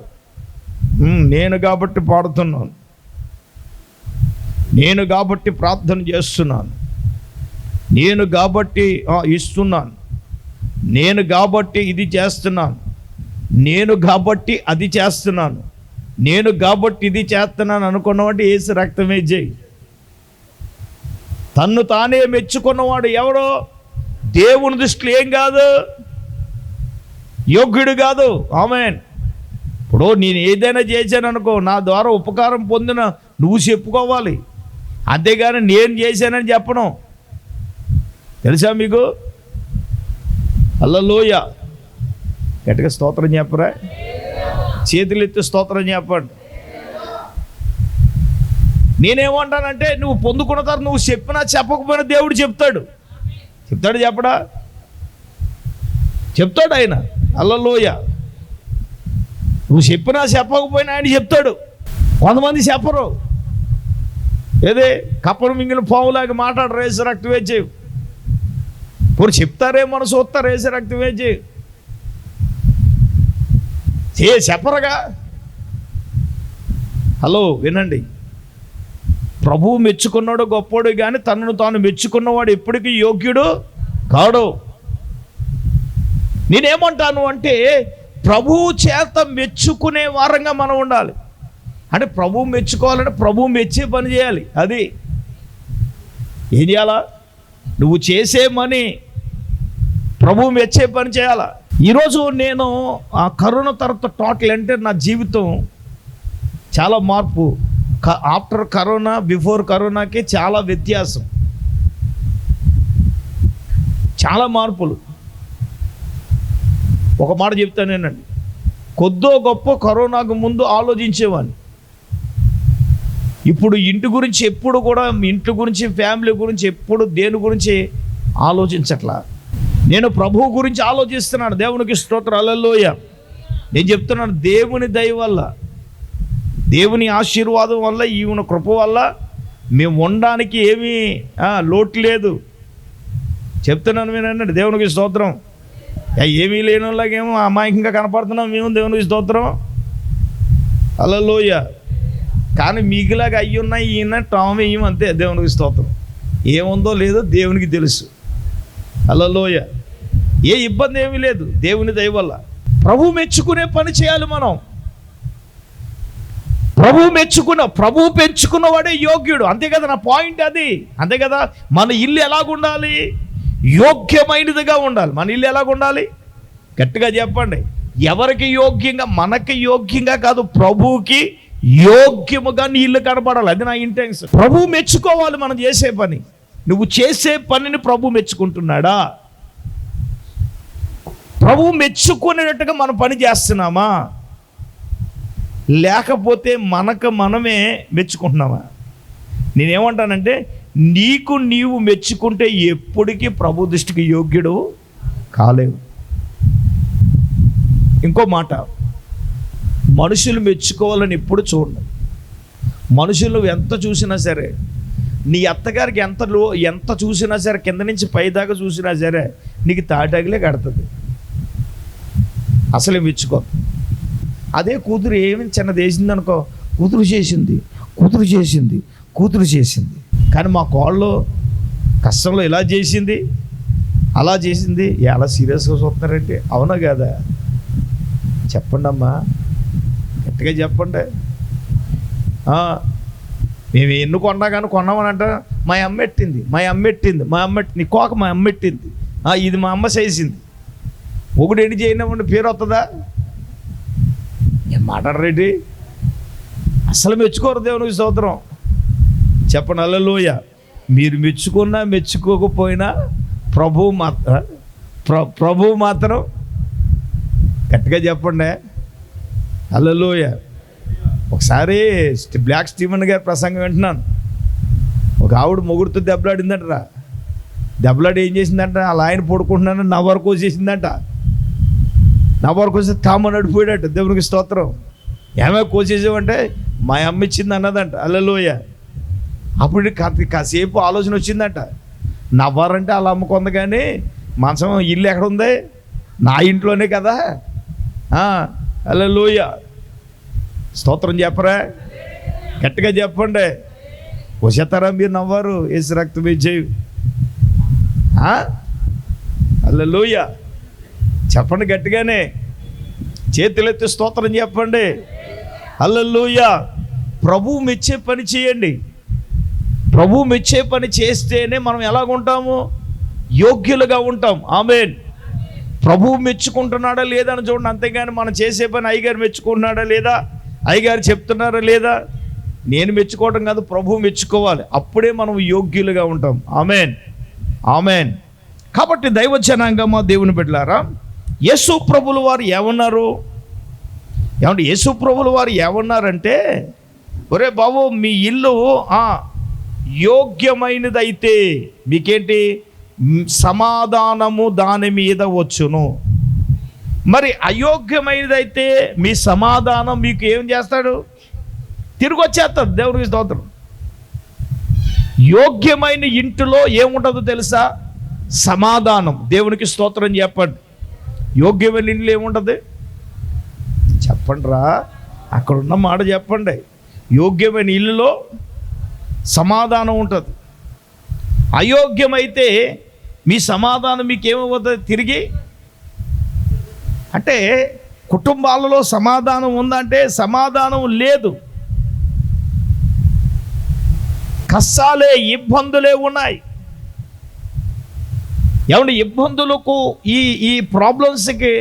నేను కాబట్టి పాడుతున్నాను, నేను కాబట్టి ప్రార్థన చేస్తున్నాను, నేను కాబట్టి ఇస్తున్నాను, నేను కాబట్టి ఇది చేస్తున్నాను, నేను కాబట్టి అది చేస్తున్నాను, నేను కాబట్టి ఇది చేస్తున్నాను అనుకున్నవాడు యేసు రక్తమే జై. తన్ను తానే మెచ్చుకున్నవాడు ఎవరో దేవుని దృష్టిలో ఏం కాదు, యోగ్యుడు కాదు. ఆమేన్. ఇప్పుడు నేను ఏదైనా చేశాను అనుకో, నా ద్వారా ఉపకారం పొందిన నువ్వు చెప్పుకోవాలి, అంతేగాని నేను చేశానని చెప్పను. తెలుసా మీకు? హల్లెలూయా. గట్టిగా స్తోత్రం చెప్పరా? చేతులు ఎత్తి స్తోత్రం చెప్పండి. నేనేమంటానంటే, నువ్వు పొందుకున్న తర్వాత నువ్వు చెప్పినా చెప్పకపోయినా దేవుడు చెప్తాడు. చెప్పడా? చెప్తాడు ఆయన. హల్లెలూయా. నువ్వు చెప్పినా చెప్పకపోయినా ఆయన చెప్తాడు. కొంతమంది చెప్పరు. ఏదే కప్పను మింగిన పావులాగా మాట్లాడరు, యేసు రక్తం వేచి. ఇప్పుడు చెప్తారేమో చూస్తారు, యేసు రక్తం వేచి చెప్పరుగా. హలో, వినండి. ప్రభువు మెచ్చుకున్నాడు గొప్పోడు, కానీ తనను తాను మెచ్చుకున్నవాడు ఎప్పటికీ యోగ్యుడు కాడు. నేనేమంటాను అంటే ప్రభువు చేత మెచ్చుకునే వారంగా మనం ఉండాలి. అంటే ప్రభువు మెచ్చుకోవాలంటే ప్రభువు మెచ్చే పని చేయాలి. అది ఏం చేయాలా? నువ్వు చేసే పని ప్రభువు మెచ్చే పని చేయాలా. ఈరోజు నేను ఆ కరోనా తర్వాత టోటల్ అంటే నా జీవితం చాలా మార్పు. ఆఫ్టర్ కరోనా బిఫోర్ కరోనాకి చాలా వ్యత్యాసం, చాలా మార్పులు. ఒక మాట చెప్తానేనండి, కొద్దో గొప్ప కరోనాకు ముందు ఆలోచించేవాడిని. ఇప్పుడు ఇంటి గురించి ఎప్పుడు కూడా, ఇంటి గురించి ఫ్యామిలీ గురించి ఎప్పుడు దేని గురించి ఆలోచించట్లా. నేను ప్రభువు గురించి ఆలోచిస్తున్నాను. దేవునికి స్తోత్రం, హల్లెలూయా. నేను చెప్తున్నాను, దేవుని దయ వల్ల, దేవుని ఆశీర్వాదం వల్ల, ఈవెన కృప వల్ల మేము ఉండడానికి ఏమీ లోటు లేదు. చెప్తున్నాను వినండి, దేవునికి స్తోత్రం. ఏమీ లేని వాళ్ళకేమో అమాయకంగా కనపడుతున్నాం మేము, దేవునికి స్తోత్రం, హల్లెలూయా. కానీ మీకులాగా అయ్యున్నాయి ఈయన టామ్ వేయం అంతే, దేవునికి స్తోత్రం. ఏముందో లేదో దేవునికి తెలుసు, హల్లెలూయా. ఏ ఇబ్బంది ఏమీ లేదు దేవుని దయ వల్ల. ప్రభు మెచ్చుకునే పని చేయాలి మనం. ప్రభు పెంచుకున్నవాడే యోగ్యుడు. అంతే కదా నా పాయింట్, అది అంతే కదా. మన ఇల్లు ఎలాగుండాలి? యోగ్యమైనదిగా ఉండాలి. మన ఇల్లు ఎలాగుండాలి? గట్టిగా చెప్పండి. ఎవరికి యోగ్యంగా? మనకి యోగ్యంగా కాదు, ప్రభువుకి యోగ్యముగా నీ ఇల్లు కనపడాలి. అది నా ఇంటెన్షన్. ప్రభు మెచ్చుకోవాలి మనం చేసే పని. నువ్వు చేసే పనిని ప్రభు మెచ్చుకుంటున్నాడా? ప్రభు మెచ్చుకునేటట్టుగా మనం పని చేస్తున్నామా, లేకపోతే మనకు మనమే మెచ్చుకుంటున్నామా? నేనేమంటానంటే, నీకు నీవు మెచ్చుకుంటే ఎప్పటికీ ప్రభు దృష్టికి యోగ్యుడు కాలేవు. ఇంకో మాట, మనుషులు మెచ్చుకోవాలని ఎప్పుడు చూడండి. మనుషులు ఎంత చూసినా సరే, నీ అత్తగారికి ఎంత చూసినా సరే, కింద నుంచి పైదాకా చూసినా సరే నీకు తాటాకులే కడుతుంది, అసలే మెచ్చుకో. అదే కూతురు ఏమి చిన్నది వేసింది అనుకో, కూతురు చేసింది, కానీ మా కోళ్ళు కష్టంలో ఇలా చేసింది, అలా చేసింది. ఎలా సీరియస్గా చూస్తున్నారంటే, అవునా కదా? చెప్పండి అమ్మా, గట్టిగా చెప్పండి. మేము ఎన్ని కొన్నా కానీ కొన్నామని అంట, మా అమ్మ ఎట్టింది, నీ కోక మా అమ్మ ఎట్టింది, ఇది మా అమ్మ చేసింది. ఒకటి ఎన్ని చేయనివ్వండి పేరు వస్తుందా? ఏం మాట్లాడరేంటి? అసలు మెచ్చుకోరు దేవునికి స్తోత్రం. చెప్పండి హల్లెలూయా. మీరు మెచ్చుకున్నా మెచ్చుకోకపోయినా ప్రభువు మాత్రం గట్టిగా చెప్పండి హల్లెలూయా. ఒకసారి బ్లాక్ స్టీవెన్ గారి ప్రసంగం వింటున్నాను. ఒక ఆవిడ మొగుడుతో దెబ్బలాడిందంటరా. దెబ్బలాడి ఏం చేసిందంట, అలా ఆయన పడుకుంటున్నాను నవ్వరు కోసేసిందంట. నవ్వరు కోసి తామని అడిపోయాడట. దేవునికి స్తోత్రం. ఏమే కోసేసామంటే, మా అమ్మ ఇచ్చింది అన్నదంట. హల్లెలూయా. అప్పుడు కాసేపు ఆలోచన వచ్చిందంట. నవ్వారంటే అలా అమ్ముకుంది, కానీ మంచం ఇల్లు ఎక్కడ ఉంది? నా ఇంట్లోనే కదా. హల్లెలూయా. స్తోత్రం చెప్పరా? గట్టిగా చెప్పండి. వచ్చేస్తారా మీరు? నవ్వారు యేసు రక్తం ఇచ్చేవి. హల్లెలూయా. చెప్పండి గట్టిగానే, చేతులెత్తి స్తోత్రం చెప్పండి. హల్లెలూయా. ప్రభువు మెచ్చే పని చేయండి. ప్రభువు మెచ్చే పని చేస్తేనే మనం ఎలాగుంటాము? యోగ్యులుగా ఉంటాం. ఆమేన్. ప్రభువు మెచ్చుకుంటున్నాడా లేదా అని చూడండి. అంతేగాని మనం చేసే పని అయ్యగారు మెచ్చుకుంటున్నాడా లేదా, అయ్యగారు చెప్తున్నారా లేదా, నేను మెచ్చుకోవడం కాదు, ప్రభువు మెచ్చుకోవాలి. అప్పుడే మనం యోగ్యులుగా ఉంటాం. ఆమేన్, ఆమేన్. కాబట్టి దైవ జనాంగమా, దేవుని బిడ్డలారా, యేసు ప్రభుల వారు ఏమన్నారు? ఏమంటే యేసు ప్రభుల వారు ఏమన్నారంటే, ఒరే బాబు, మీ ఇల్లు యోగ్యమైనదైతే మీకేంటి? సమాధానము దాని మీద వచ్చును. మరి అయోగ్యమైనదైతే మీ సమాధానం మీకు ఏం చేస్తాడు? తిరిగి వచ్చేస్తాడు. దేవునికి స్తోత్రం. యోగ్యమైన ఇంటిలో ఏముంటుందో తెలుసా? సమాధానం. దేవునికి స్తోత్రం చెప్పండి. యోగ్యమైన ఇంట్లో ఏముంటుంది చెప్పండి రా, అక్కడ ఉన్న మాట చెప్పండి. యోగ్యమైన ఇల్లులో సమాధానం ఉంటుంది. అయోగ్యమైతే మీ సమాధానం మీకు ఏమవుతుంది తిరిగి? అంటే కుటుంబాలలో సమాధానం ఉందంటే సమాధానం లేదు, కష్టాలే ఇబ్బందులే ఉన్నాయి. ఏమంటే ఇబ్బందులకు ఈ ప్రాబ్లమ్స్కి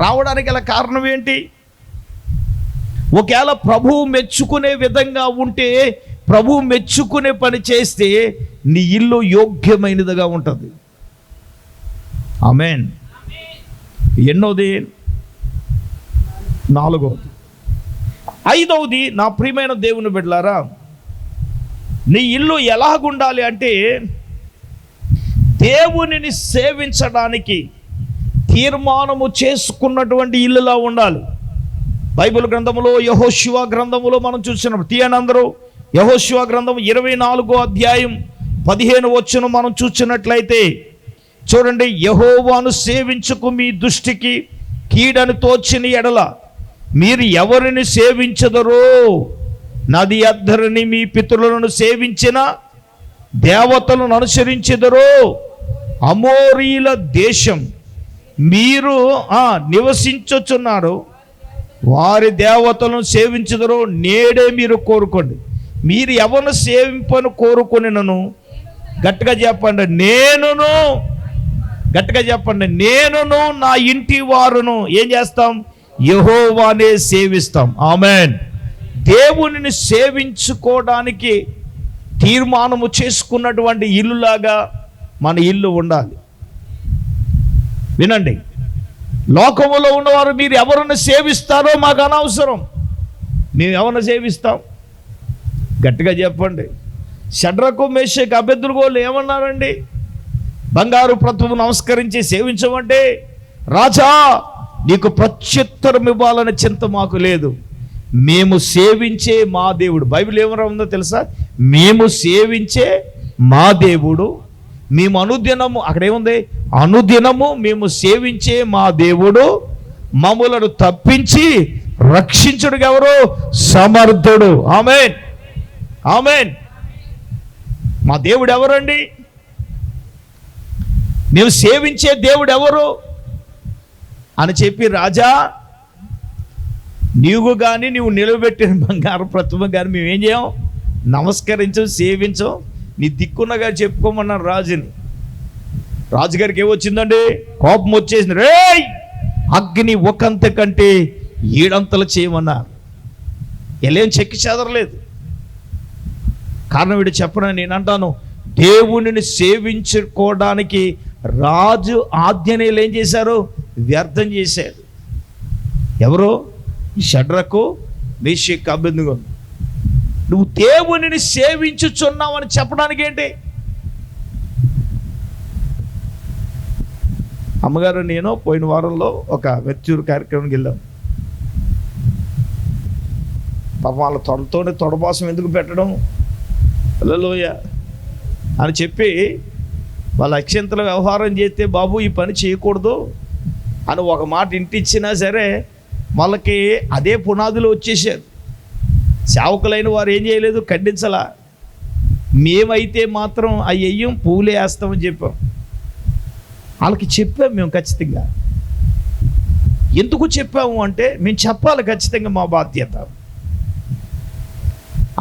రావడానికి గల కారణం ఏంటి? ఒకవేళ ప్రభువు మెచ్చుకునే విధంగా ఉంటే, ప్రభువు మెచ్చుకునే పని చేస్తే నీ ఇల్లు యోగ్యమైనదిగా ఉంటుంది. ఆమేన్. ఎన్నోది? 4వది. 5వది, నా ప్రియమైన దేవుని బిడ్డలారా, నీ ఇల్లు ఎలాగుండాలి అంటే దేవునిని సేవించడానికి తీర్మానము చేసుకున్నటువంటి ఇల్లులా ఉండాలి. బైబిల్ గ్రంథములో యెహోషువ గ్రంథములో మనం చూసినప్పుడు తీయని అందరూ యెహోషువ గ్రంథం 24వ అధ్యాయం 15వ వచనం మనం చూసినట్లయితే చూడండి, యెహోవాను సేవించుకు మీ దృష్టికి కీడని తోచిన ఎడల మీరు ఎవరిని సేవించదరో, నది అద్దరిని మీ పితరులను సేవించిన దేవతలను అనుసరించెదరో, అమోరీల దేశం మీరు నివసించుచున్నారు, వారి దేవతలను సేవించదరో నేడే మీరు కోరుకోండి. మీరు ఎవరిని సేవింపను కోరుకొనినను, గట్టిగా చెప్పండి, నేనును, గట్టిగా చెప్పండి, నేనును నా ఇంటి వారును ఏం చేస్తాం? యెహోవానే సేవిస్తాం. ఆమేన్. దేవునిని సేవించుకోవడానికి తీర్మానము చేసుకున్నటువంటి ఇల్లులాగా మన ఇల్లు ఉండాలి. వినండి, లోకములో ఉన్నవారు మీరు ఎవరిని సేవిస్తారో మాకు అనవసరం, మేము ఎవరిని సేవిస్తాం? గట్టిగా చెప్పండి. షడ్రకు మేషకు అబేద్నెగోలు ఏమన్నారండి? బంగారు ప్రతిమను నమస్కరించి సేవించమంటే, రాజా నీకు ప్రత్యుత్తరం ఇవ్వాలని చింత మాకు లేదు, మేము సేవించే మా దేవుడు. బైబిల్ ఏమరా ఉందో తెలుసా? మేము సేవించే మా దేవుడు, మేము అనుదినము, అక్కడేముంది? అనుదినము మేము సేవించే మా దేవుడు మమ్ములను తప్పించి రక్షించుడుగా ఎవరు? సమర్థుడు. ఆమేన్, ఆమేన్. మా దేవుడు ఎవరండి? మేము సేవించే దేవుడు ఎవరు అని చెప్పి, రాజా నీవు కానీ నీవు నిలబెట్టిన బంగారు ప్రతిమ కానీ మేమేం చేయం? నమస్కరించం, సేవించం. నీ దిక్కున్నగా చెప్పుకోమన్నారు రాజుని. రాజుగారికి ఏమొచ్చిందండి? కోపం వచ్చేసింది. రేయ్, అగ్ని ఒకంత కంటే 7 అంతలు చేయమన్నారు. ఎలేం చెక్కి చెదరలేదు. కారణం వీడు చెప్పనని నేను అంటాను, దేవునిని సేవించుకోవడానికి రాజు ఆజ్ఞనేలు ఏం చేశారు? వ్యర్థం చేశారు. ఎవరు? షడ్రకు మేషకు అబేద్నెగోలు. నువ్వు దేవునిని సేవించుచున్నావు అని చెప్పడానికి ఏంటి? అమ్మగారు నేను పోయిన వారంలో ఒక వెచ్చూరు కార్యక్రమానికి వెళ్ళాం. పాపం వాళ్ళ తొడతోనే తొడబాసం ఎందుకు పెట్టడం, హల్లెలూయ అని చెప్పి వాళ్ళ అక్షంతల వ్యవహారం చేస్తే, బాబు ఈ పని చేయకూడదు అని ఒక మాట ఇంటిచ్చినా సరే వాళ్ళకి అదే పునాదులు వచ్చేసారు. సేవకులైన వారు ఏం చేయలేదు, ఖండించలా. మేమైతే మాత్రం అయ్యయ్యం పూలే వేస్తామని చెప్పాం. వాళ్ళకి చెప్పాం మేము ఖచ్చితంగా. ఎందుకు చెప్పాము అంటే, మేము చెప్పాలి ఖచ్చితంగా, మా బాధ్యత.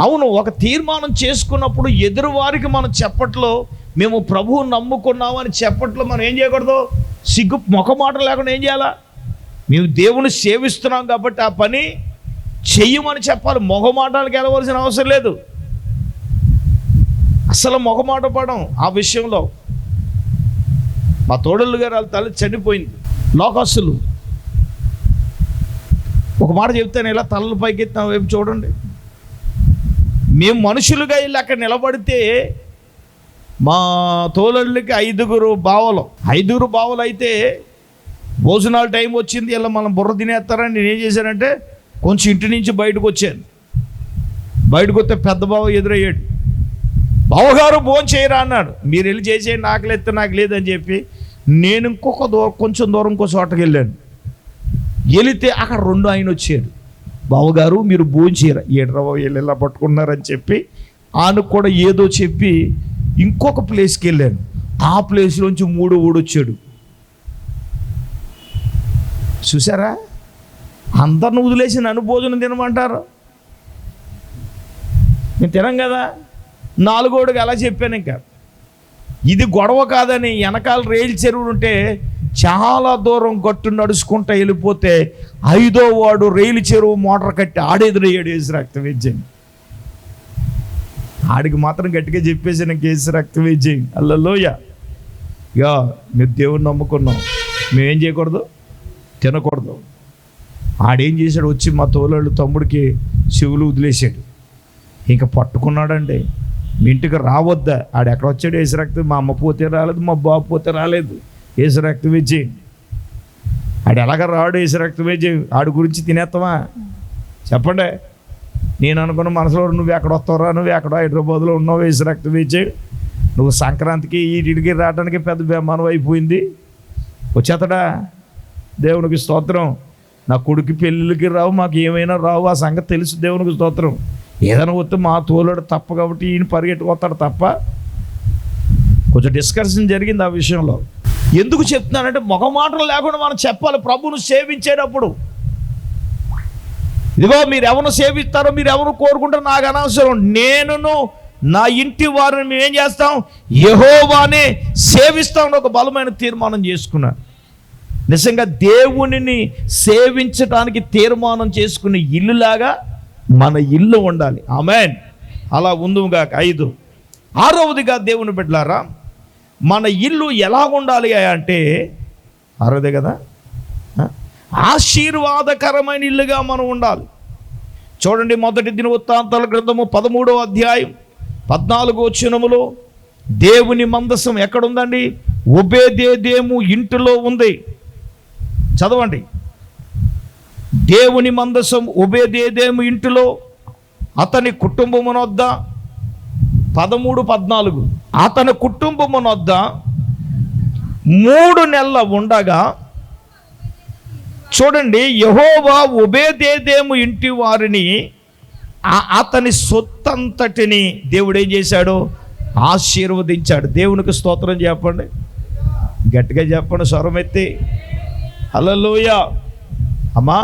అవును, ఒక తీర్మానం చేసుకున్నప్పుడు ఎదురువారికి మనం చెప్పట్లో, మేము ప్రభువు నమ్ముకున్నామని చెప్పట్లో మనం ఏం చేయకూడదు? సిగ్గు మొఖమాట లేకుండా ఏం చేయాలా? మేము దేవుని సేవిస్తున్నాం కాబట్టి ఆ పని చెయ్యమని చెప్పాలి. మొహమాటాలకు వెళ్ళవలసిన అవసరం లేదు. అసలు మొహమాట పడం ఆ విషయంలో. మా తోడళ్ళు గారు వాళ్ళ తల్లి చనిపోయింది. లోకస్తులు ఒక మాట చెప్తాను, ఇలా తలలు పైకెత్తిన వైపు చూడండి. మేము మనుషులుగా వెళ్ళి అక్కడ నిలబడితే మా తోలళ్ళకి 5 బావలు అయితే భోజనాల టైం వచ్చింది, ఇలా మనం బుర్ర తినేస్తారని నేను ఏం చేశానంటే కొంచెం ఇంటి నుంచి బయటకు వచ్చాను. బయటకు వస్తే పెద్ద బావ ఎదురయ్యాడు. బావగారు భోజనం చేయరా అన్నాడు. మీరు వెళ్ళి చేసేయండి, ఆకలి ఎత్తే నాకు లేదని చెప్పి నేను కొంచెం దూరం ఇంకో చోటకి వెళ్ళాను. వెళితే అక్కడ 2 ఆయన వచ్చాడు. బావగారు మీరు భోజనం చేయరా? 7 రవ్వ వీళ్ళు ఇలా పట్టుకున్నారని చెప్పి ఆయన కూడా ఏదో చెప్పి ఇంకొక ప్లేస్కి వెళ్ళాను. ఆ ప్లేస్లోంచి 3 ఊడొచ్చాడు. చూసారా, అందరిని వదిలేసి నన్ను భోజనం తినమంటారు. నేను తినం కదా. 4ఓడికి అలా చెప్పాను. ఇంకా ఇది గొడవ కాదని వెనకాల రైలు చెరువులు ఉంటే చాలా దూరం గట్టు నడుచుకుంటూ వెళ్ళిపోతే 5వ వాడు రైలు చెరువు మోటార్ కట్టి ఆడెదురయ్యాడు యేసు రక్తవేద్యం. ఆడికి మాత్రం గట్టిగా చెప్పేసి నాకు యేసు రక్తవేద్యం అల్లలోయ. ఇక మీరు దేవుని నమ్ముకున్నాం, మేమేం చేయకూడదు, తినకూడదు. ఆడేం చేశాడు, వచ్చి మా తోలాళ్ళు తమ్ముడికి చెవులు వదిలేశాడు. ఇంకా పట్టుకున్నాడండి. మీ ఇంటికి రావద్దా? ఆడెక్కడ వచ్చాడు యేసు రక్తం. మా అమ్మ పోతే రాలేదు, మా బాబు పోతే రాలేదు. యేసు రక్తవేద్యం. ఆడు ఎలాగ రాడు యేసు రక్తవేద్యం. ఆడి గురించి తినేస్తావా చెప్పండి? నేను అనుకున్న మనసులో, నువ్వు ఎక్కడ వస్తావురా, నువ్వు ఎక్కడ హైదరాబాద్లో ఉన్నావు యేసు రక్తవేద్యం, నువ్వు సంక్రాంతికి ఇంటికి రావడానికి పెద్ద బెమ్మానం అయిపోయింది, వచ్చేతడా. దేవునికి స్తోత్రం. నా కొడుకు పెళ్ళిళ్ళకి రావు, మాకు ఏమైనా రావు, ఆ సంగతి తెలుసు. దేవునికి స్తోత్రం. ఏదైనా వస్తే మా తోలుడు తప్ప కాబట్టి ఈయన పరిగెట్టుకొస్తాడు తప్ప. కొంచెం డిస్కషన్ జరిగింది ఆ విషయంలో. ఎందుకు చెప్తున్నానంటే మొగమాటలు లేకుండా మనం చెప్పాలి ప్రభువును సేవించేటప్పుడు. ఇదిగో మీరు ఎవరు సేవిస్తారో, మీరు ఎవరు కోరుకుంటారో నాకు అనవసరం. నేనును నా ఇంటి వారిని మేము ఏం చేస్తాం, యెహోవానే సేవిస్తామని ఒక బలమైన తీర్మానం చేసుకున్నాను. నిజంగా దేవునిని సేవించడానికి తీర్మానం చేసుకునే ఇల్లులాగా మన ఇల్లు ఉండాలి. ఆమేన్. అలా ఉందుగా. 5 6వదిగా దేవుని బిడ్డలారా, మన ఇల్లు ఎలా ఉండాలి అంటే 6వదే కదా, ఆశీర్వాదకరమైన ఇల్లుగా మనం ఉండాలి. చూడండి, మొదటి దినవృత్తాంతాల గ్రంథము 13వ అధ్యాయం 14వ వచనములో దేవుని మందసం ఎక్కడుందండి? ఒబేదేదోము ఇంటిలో ఉంది. చదవండి. దేవుని మందసం ఒబేదేదోము ఇంటిలో అతని కుటుంబమునొద్ద 13-14 అతని కుటుంబమునొద్ద 3 నెలల ఉండగా, చూడండి, యెహోవా ఒబేదేదోము ఇంటి వారిని అతని సొత్తంతటిని దేవుడు ఏం చేశాడు? ఆశీర్వదించాడు. దేవునికి స్తోత్రం చెప్పండి, గట్టిగా చెప్పండి, స్వరమెత్తి హల్లెలూయా. అమ్మా,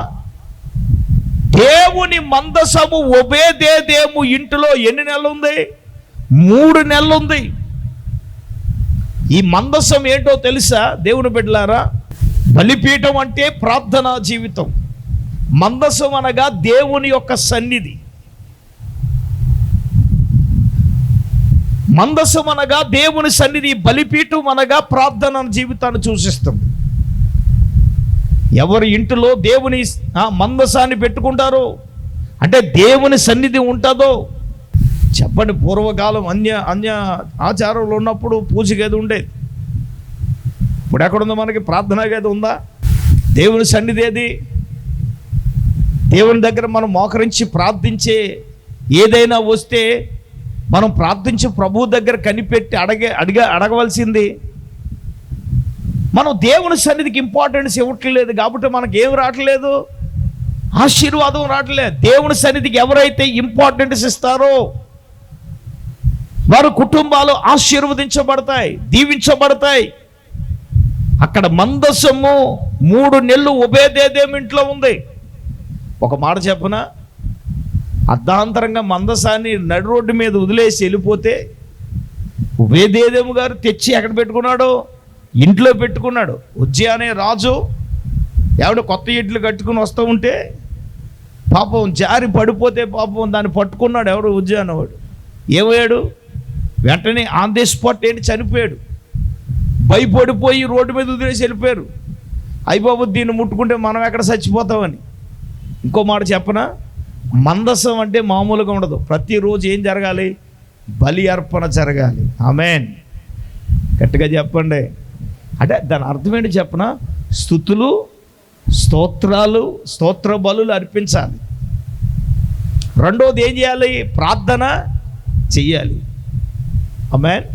దేవుని మందసము ఒబేదేదోము ఇంటిలో ఎన్ని నెలలు ఉంది? 3 నెలలు ఉంది. ఈ మందసం ఏంటో తెలుసా దేవుని బిడ్డలారా? బలిపీఠం అంటే ప్రార్థనా జీవితం. మందసం అనగా దేవుని యొక్క సన్నిధి. మందసం అనగా దేవుని సన్నిధి. బలిపీఠం అనగా ప్రార్థన జీవితాన్ని సూచిస్తుంది. ఎవరి ఇంటిలో దేవుని మందసాన్ని పెట్టుకుంటారో అంటే దేవుని సన్నిధి ఉంటుందో చెప్పండి. పూర్వకాలం అన్య ఆచారంలో ఉన్నప్పుడు పూజ గది ఉండేది. ఇప్పుడు ఎక్కడుందో మనకి? ప్రార్థనా గది ఉందా? దేవుని సన్నిధి ఏది? దేవుని దగ్గర మనం మోకరించి ప్రార్థించే ఏదైనా వస్తే మనం ప్రార్థించి ప్రభువు దగ్గర కనిపెట్టి అడగవలసింది. మనం దేవుని సన్నిధికి ఇంపార్టెన్స్ ఇవ్వట్లేదు కాబట్టి మనకి ఏం రావట్లేదు, ఆశీర్వాదం రావట్లేదు. దేవుని సన్నిధికి ఎవరైతే ఇంపార్టెన్స్ ఇస్తారో వారి కుటుంబాలు ఆశీర్వదించబడతాయి, దీవించబడతాయి. అక్కడ మందసము 3 నెలలు ఒబేదేదోము ఇంట్లో ఉంది. ఒక మాట చెప్పనా, అర్ధాంతరంగా మందసాన్ని నడి రోడ్డు మీద వదిలేసి వెళ్ళిపోతే ఒబేదేదోము గారు తెచ్చి ఎక్కడ పెట్టుకున్నాడు? ఇంట్లో పెట్టుకున్నాడు. ఉజ్జియా అనే రాజు ఎవడో కొత్త ఇడ్లు కట్టుకుని వస్తూ ఉంటే పాపం జారి పడిపోతే పాపం దాన్ని పట్టుకున్నాడు ఎవడు? ఉజ్జియా అనేవాడు. ఏమయ్యాడు? వెంటనే ఆన్ ది స్పాట్ చనిపోయాడు. భయపడిపోయి రోడ్డు మీద వదిలేసి వెళ్ళిపోయారు. అయిబాబు దీన్ని ముట్టుకుంటే మనం ఎక్కడ చచ్చిపోతామని. ఇంకో మాట చెప్పనా, మందసం అంటే మామూలుగా ఉండదు. ప్రతిరోజు ఏం జరగాలి? బలి అర్పణ జరగాలి. ఆమేన్. గట్టిగా చెప్పండి. అంటే దాని అర్థం ఏంటి చెప్పనా? స్తుతులు, స్తోత్రాలు, స్తోత్ర బలులు అర్పించాలి. రెండోది ఏం చేయాలి? ప్రార్థన చెయ్యాలి. ఆమేన్,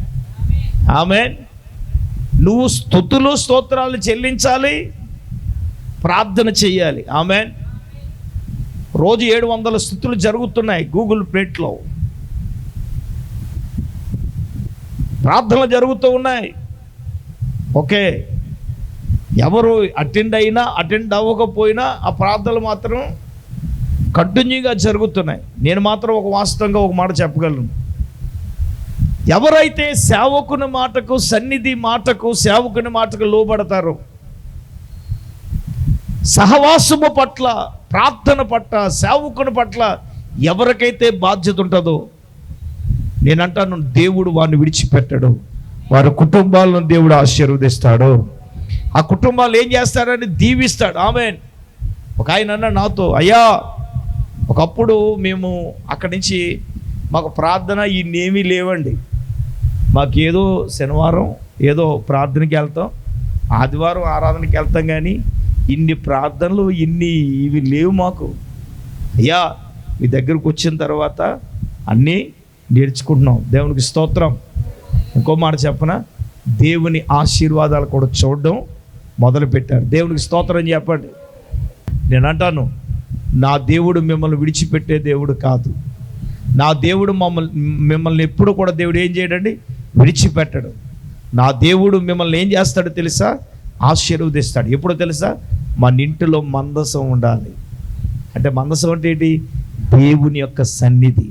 ఆమేన్. నువ్వు స్తుతులు స్తోత్రాలు చెల్లించాలి, ప్రార్థన చెయ్యాలి. ఆమేన్. రోజు 700 స్తుతులు జరుగుతున్నాయి గూగుల్ ప్లేట్లో. ప్రార్థనలు జరుగుతూ ఉన్నాయి. ఓకే, ఎవరు అటెండ్ అయినా అటెండ్ అవ్వకపోయినా ఆ ప్రార్థనలు మాత్రం కంటిన్యూగా జరుగుతున్నాయి. నేను మాత్రం వాస్తవంగా ఒక మాట చెప్పగలను. ఎవరైతే సేవకుని మాటకు, సన్నిధి మాటకు, సేవకుని మాటకు లోబడతారో, సహవాసము పట్ల, ప్రార్థన పట్ల, సేవకుని పట్ల ఎవరికైతే బాధ్యత ఉంటుందో, నేనంటాను దేవుడు వారిని విడిచిపెట్టడు. వారి కుటుంబాలను దేవుడు ఆశీర్వదిస్తాడు. ఆ కుటుంబాలు ఏం చేస్తారని దీవిస్తాడు. ఆమేన్. ఒక ఆయన అన్నాడు నాతో, అయ్యా ఒకప్పుడు మేము అక్కడి నుంచి మాకు ప్రార్థన ఇన్నేమీ లేవండి, మాకేదో శనివారం ఏదో ప్రార్థనకి వెళ్తాం, ఆదివారం ఆరాధనకి వెళ్తాం, కానీ ఇన్ని ప్రార్థనలు ఇవి లేవు మాకు. అయ్యా మీ దగ్గరకు వచ్చిన తర్వాత అన్నీ నేర్చుకుంటున్నాం, దేవునికి స్తోత్రం. ఇంకో మాట చెప్పనా, దేవుని ఆశీర్వాదాలు కూడా చూడడం మొదలుపెట్టారు. దేవునికి స్తోత్రం చెప్పండి. నేను అంటాను, నా దేవుడు మిమ్మల్ని విడిచిపెట్టే దేవుడు కాదు. నా దేవుడు మిమ్మల్ని ఎప్పుడు కూడా దేవుడు ఏం చేయడండి, విడిచిపెట్టడు. నా దేవుడు మిమ్మల్ని ఏం చేస్తాడో తెలుసా, ఆశీర్వదిస్తాడు. ఎప్పుడో తెలుసా, మన ఇంటిలో మందసం ఉండాలి. అంటే మందసం అంటే ఏంటి, దేవుని యొక్క సన్నిధి.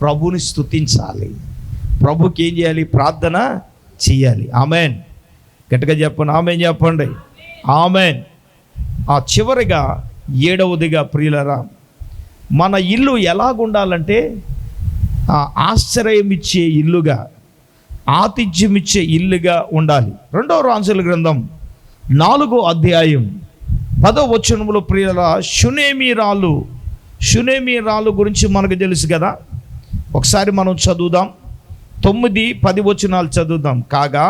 ప్రభుని స్తుతించాలి, ప్రభుకి ఏం చేయాలి, ప్రార్థన చేయాలి. ఆమెన్. గట్టిగా చెప్పండి, ఆమెన్ చెప్పండి, ఆమెన్. ఆ చివరిగా 7వదిగా ప్రియులరా, మన ఇల్లు ఎలాగుండాలంటే ఆశ్రయం ఇచ్చే ఇల్లుగా, ఆతిథ్యం ఇచ్చే ఇల్లుగా ఉండాలి. 2వ రాజుల గ్రంథం 4వ అధ్యాయం 10వ వచనంలో ప్రియులరా, షునేమి రాళ్ళు గురించి మనకు తెలుసు కదా. ఒకసారి మనం చదువుదాం, 9, 10 వచనాలు చదువుదాం. కాగా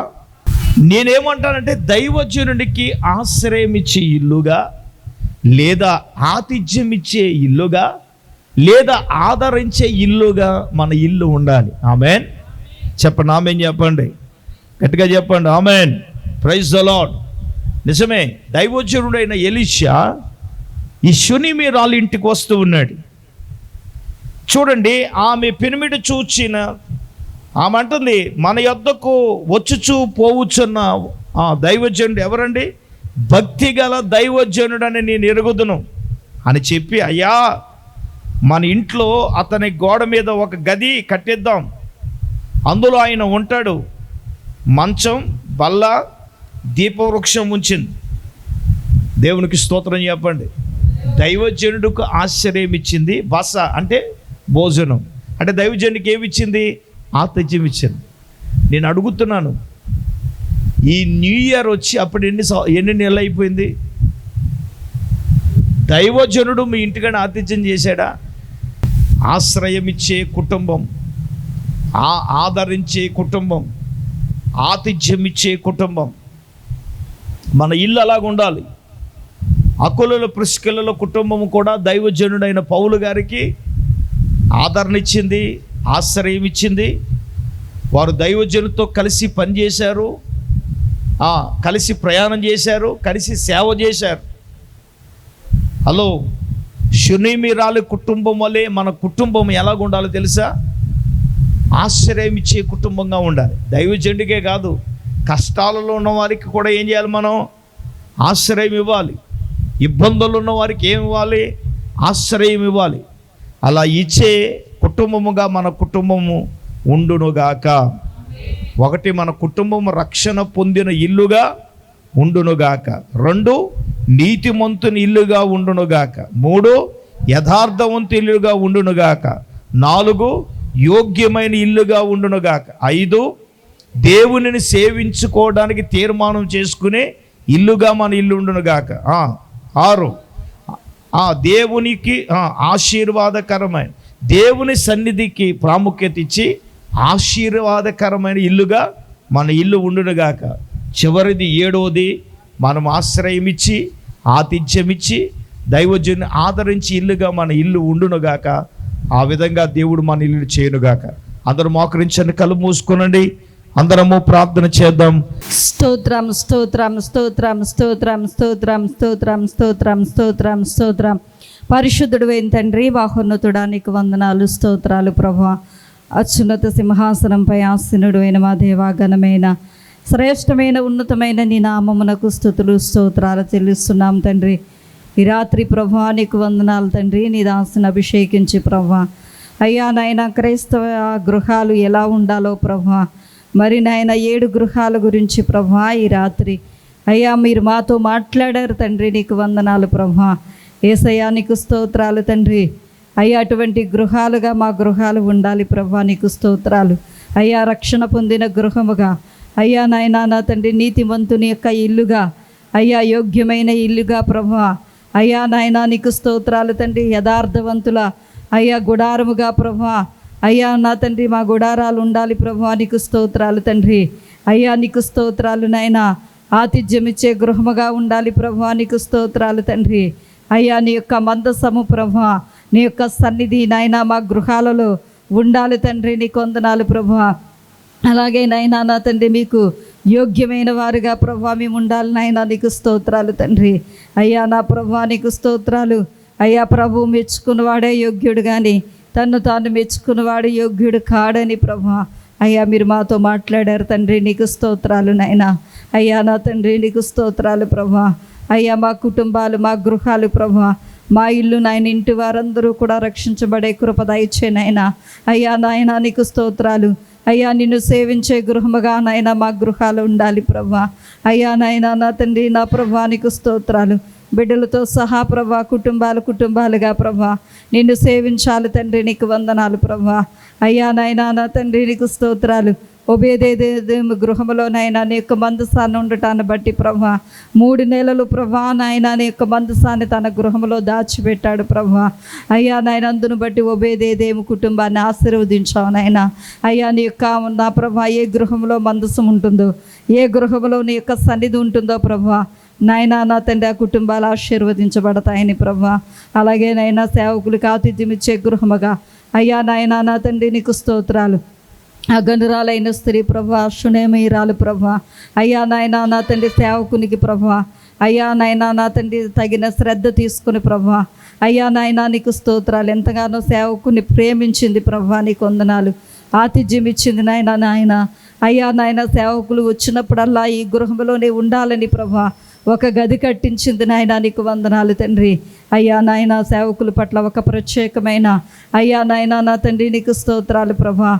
నేనేమంటానంటే, దైవజనుడికి ఆశ్రయం ఇచ్చే ఇల్లుగా, లేదా ఆతిథ్యం ఇచ్చే ఇల్లుగా, లేదా ఆదరించే ఇల్లుగా మన ఇల్లు ఉండాలి. ఆమెన్ చెప్పండి, ఆమెన్ చెప్పండి, గట్టిగా చెప్పండి, ఆమెన్. Praise the lord. నిజమే, దైవజనుడైన ఎలీషా ఈ షునేమి రాళ్ళ ఇంటికి వస్తూ ఉన్నాడు. చూడండి, ఆమె పినిమిడి చూచిన ఆమె అంటుంది, మన యొద్దకు వచ్చుచూ పోవచ్చున్న దైవజనుడు ఎవరండి, భక్తి గల దైవజనుడని నేను ఎరుగుదును అని చెప్పి, అయ్యా మన ఇంట్లో అతని గోడ మీద ఒక గది కట్టిద్దాం, అందులో ఆయన ఉంటాడు, మంచం, బల్ల, దీపవృక్షం ఉంచింది. దేవునికి స్తోత్రం చెప్పండి. దైవజనుడికి ఆశ్రయం ఇచ్చింది, బస అంటే భోజనం, అంటే దైవజనుడికి ఏమి ఇచ్చింది, ఆతిథ్యం ఇచ్చింది. నేను అడుగుతున్నాను, ఈ న్యూ ఇయర్ వచ్చి అప్పుడు ఎన్ని నెలలు అయిపోయింది? దైవజనుడు మీ ఇంటికన్నా ఆతిథ్యం చేశాడా? ఆశ్రయం ఇచ్చే కుటుంబం, ఆదరించే కుటుంబం, ఆతిథ్యం ఇచ్చే కుటుంబం, మన ఇల్లు అలాగ ఉండాలి. అకులలో ప్రిస్కిలలో కుటుంబం కూడా దైవజనుడైన పౌలు గారికి ఆదరణ ఇచ్చింది, ఆశ్రయం ఇచ్చింది. వారు దైవజనులతో కలిసి పనిచేశారు, కలిసి ప్రయాణం చేశారు, కలిసి సేవ చేశారు. హలో, షునేమి రాళ్ళ కుటుంబం వల్లే మన కుటుంబం ఎలాగ ఉండాలో తెలుసా? ఆశ్రయం ఇచ్చే కుటుంబంగా ఉండాలి. దైవజనుడికే కాదు, కష్టాలలో ఉన్న వారికి కూడా ఏం చేయాలి, మనం ఆశ్రయం ఇవ్వాలి. ఇబ్బందులు ఉన్న వారికి ఏమి ఇవ్వాలి, ఆశ్రయం ఇవ్వాలి. అలా ఇచ్చే కుటుంబముగా మన కుటుంబము ఉండునుగాక. 1, మన కుటుంబము రక్షణ పొందిన ఇల్లుగా ఉండునుగాక. 2, నీతిమంతుని ఇల్లుగా ఉండునుగాక. 3, యథార్థవంతు ఇల్లుగా ఉండునుగాక. 4, యోగ్యమైన ఇల్లుగా ఉండునుగాక. 5, దేవునిని సేవించుకోవడానికి తీర్మానం చేసుకునే ఇల్లుగా మన ఇల్లు ఉండునుగాక. 6, దేవునికి ఆశీర్వాదకరమైన, దేవుని సన్నిధికి ప్రాముఖ్యత ఇచ్చి ఆశీర్వాదకరమైన ఇల్లుగా మన ఇల్లు ఉండునుగాక. చివరిది 7వది, మనం ఆశ్రయం ఇచ్చి, ఆతిథ్యం ఇచ్చి, దైవజనుని ఆదరించి ఇల్లుగా మన ఇల్లు ఉండునుగాక. ఆ విధంగా దేవుడు మన ఇల్లు చేయనుగాక. అందరూ మోకరించండి, కళ్ళు మూసుకునండి, అందరము ప్రార్థన చేద్దాం. స్తోత్రం స్తోత్రం స్తోత్రం స్తోత్రం స్తోత్రం స్తోత్రం స్తోత్రం స్తోత్రం స్తోత్రం. పరిశుద్ధుడు అయిన తండ్రి, మహోన్నతుడా నీకు వందనాలు, స్తోత్రాలు ప్రభువా. అత్యున్నత సింహాసనంపై ఆసీనుడు అయిన మా దేవా, ఘనమైన శ్రేష్టమైన ఉన్నతమైన నీ నామమునకు స్తుతులు స్తోత్రాలు చెల్లిస్తున్నాం తండ్రి. ఈ రాత్రి ప్రభువా నీకు వందనాలు తండ్రి. నీ దాసుని అభిషేకించి ప్రభువా అయ్యా నాయన క్రైస్తవ గృహాలు ఎలా ఉండాలో ప్రభువా, మరి నాయన 7 గృహాల గురించి ప్రభువా ఈ రాత్రి అయ్యా మీరు మాతో మాట్లాడారు తండ్రి. నీకు వందనాలు ప్రభువా. యేసయ్యా నీకు స్తోత్రాలు తండ్రి. అయ్యా అటువంటి గృహాలుగా మా గృహాలు ఉండాలి ప్రభువా. నీకు స్తోత్రాలు అయ్యా. రక్షణ పొందిన గృహముగా అయ్యా నాయనా నా తండ్రి, నీతిమంతుని యొక్క ఇల్లుగా అయ్యా, యోగ్యమైన ఇల్లుగా ప్రభువా అయ్యా నాయనా నీకు స్తోత్రాలు తండ్రి. యథార్థవంతుల అయ్యా గుడారముగా ప్రభువా అయ్యా నా తండ్రి మా గుడారాలు ఉండాలి ప్రభువా. నీకు స్తోత్రాలు తండ్రి. అయ్యా నీకు స్తోత్రాలు నాయనా. ఆతిథ్యం ఇచ్చే గృహముగా ఉండాలి ప్రభువా. నీకు స్తోత్రాలు తండ్రి. అయ్యా నీ యొక్క మందసము ప్రభువా, నీ యొక్క సన్నిధి నాయనా మా గృహాలలో ఉండాలి తండ్రి. నీకు వందనాలు ప్రభువా. అలాగే నాయనా నా తండ్రి మీకు యోగ్యమైన వారుగా ప్రభువా మేము ఉండాలి నాయనా. నీకు స్తోత్రాలు తండ్రి. అయ్యా నా ప్రభువా నీకు స్తోత్రాలు. అయ్యా ప్రభు మెచ్చుకున్నవాడే యోగ్యుడు కానీ తన్ను తాను మెచ్చుకున్నవాడు యోగ్యుడు కాడని ప్రభువా అయ్యా మీరు మాతో మాట్లాడారు తండ్రి. నీకు స్తోత్రాలు నాయనా. అయ్యా నా తండ్రి నీకు స్తోత్రాలు ప్రభువా. అయ్యా మా కుటుంబాలు మా గృహాలు ప్రభువా, మా ఇల్లు నాయన, ఇంటి వారందరూ కూడా రక్షించబడే కృప దయచే నాయనా. అయ్యా నాయనా నీకు స్తోత్రాలు. అయ్యా నిన్ను సేవించే గృహముగా నాయన మా గృహాలు ఉండాలి ప్రభువా. అయ్యా నాయనా నా తండ్రి నా ప్రభువా నీకు స్తోత్రాలు. బిడ్డలతో సహా ప్రభా కుటుంబాలుగా ప్రభా నిన్ను సేవించాలి తండ్రి. నీకు వందనాలు ప్రభా. అయ్యా నాయనా నా తండ్రి నీకు స్తోత్రాలు. ఒబేదేదేము గృహములో నాయన నీ యొక్క మందసాన్ని ఉండటాన్ని బట్టి ప్రభా 3 నెలలు ప్రభా నాయన నీ యొక్క మందసాన్ని తన గృహములో దాచిపెట్టాడు ప్రభా. అయ్యా నాయన అందును బట్టి ఒబేదేదేము కుటుంబాన్ని ఆశీర్వదించావు నాయన. అయ్యా నీ యొక్క నా ప్రభా ఏ గృహంలో మందసం ఉంటుందో, ఏ గృహంలో నీ యొక్క సన్నిధి ఉంటుందో ప్రభా నాయనా నా తండ్రి ఆ కుటుంబాలు ఆశీర్వదించబడతాయని ప్రభా. అలాగే నాయన సేవకులకు ఆతిథ్యం ఇచ్చే గృహముగా అయ్యా నాయనా నా తండ్రి నీకు స్తోత్రాలు. ఆ గనురాలైన స్త్రీ ప్రభా, శునేమీరాలు ప్రభా అయ్యా నాయనా నా తండ్రి సేవకునికి ప్రభా అయ్యా నాయనా నా తండ్రి తగిన శ్రద్ధ తీసుకుని ప్రభా అయ్యా నాయనా నీకు స్తోత్రాలు. ఎంతగానో సేవకుని ప్రేమించింది ప్రభా. నీకు వందనాలు. ఆతిథ్యం ఇచ్చింది నాయన. అయ్యా నాయన సేవకులు వచ్చినప్పుడల్లా ఈ గృహంలోనే ఉండాలని ప్రభా ఒక గది కట్టించింది నాయన. నీకు వందనాలు తండ్రి. అయ్యా నాయన సేవకుల పట్ల ఒక ప్రత్యేకమైన అయ్యా నాయన నా తండ్రి నీకు స్తోత్రాలు ప్రభా.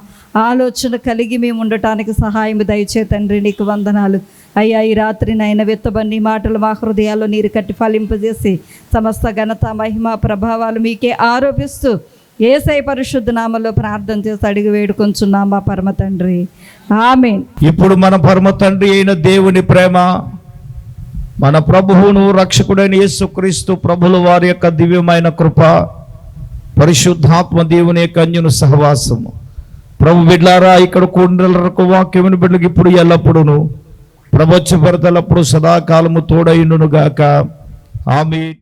ఆలోచన కలిగి మేము ఉండటానికి సహాయం దయచే తండ్రి. నీకు వందనాలు. అయ్యా ఈ రాత్రి నాయన విత్తబన్ని మాటలు మా హృదయాల్లో నీరు కట్టి ఫలింపజేసి సమస్త ఘనత మహిమ ప్రభావాలు మీకే ఆరోపిస్తూ యేసయ్య పరిశుద్ధ నామములో ప్రార్థన చేసి అడిగి వేడుకొంచున్నాం మా పరమ తండ్రి. ఆమేన్. ఇప్పుడు మన పరమ తండ్రి అయిన దేవుని ప్రేమ, మన ప్రభువును రక్షకుడైన యేసుక్రీస్తు ప్రభుల వారి యొక్క దివ్యమైన కృప, పరిశుద్ధాత్మ దేవుని యొక్క అన్యోన్య సహవాసము ప్రభు బిడ్లారా ఇక్కడ కూడినలకు వాక్యమును బిడ్డలకు ఇప్పుడు ఎల్లప్పుడూను ప్రపంచపరతలప్పుడు సదాకాలము తోడైండును గాక. ఆమేన్.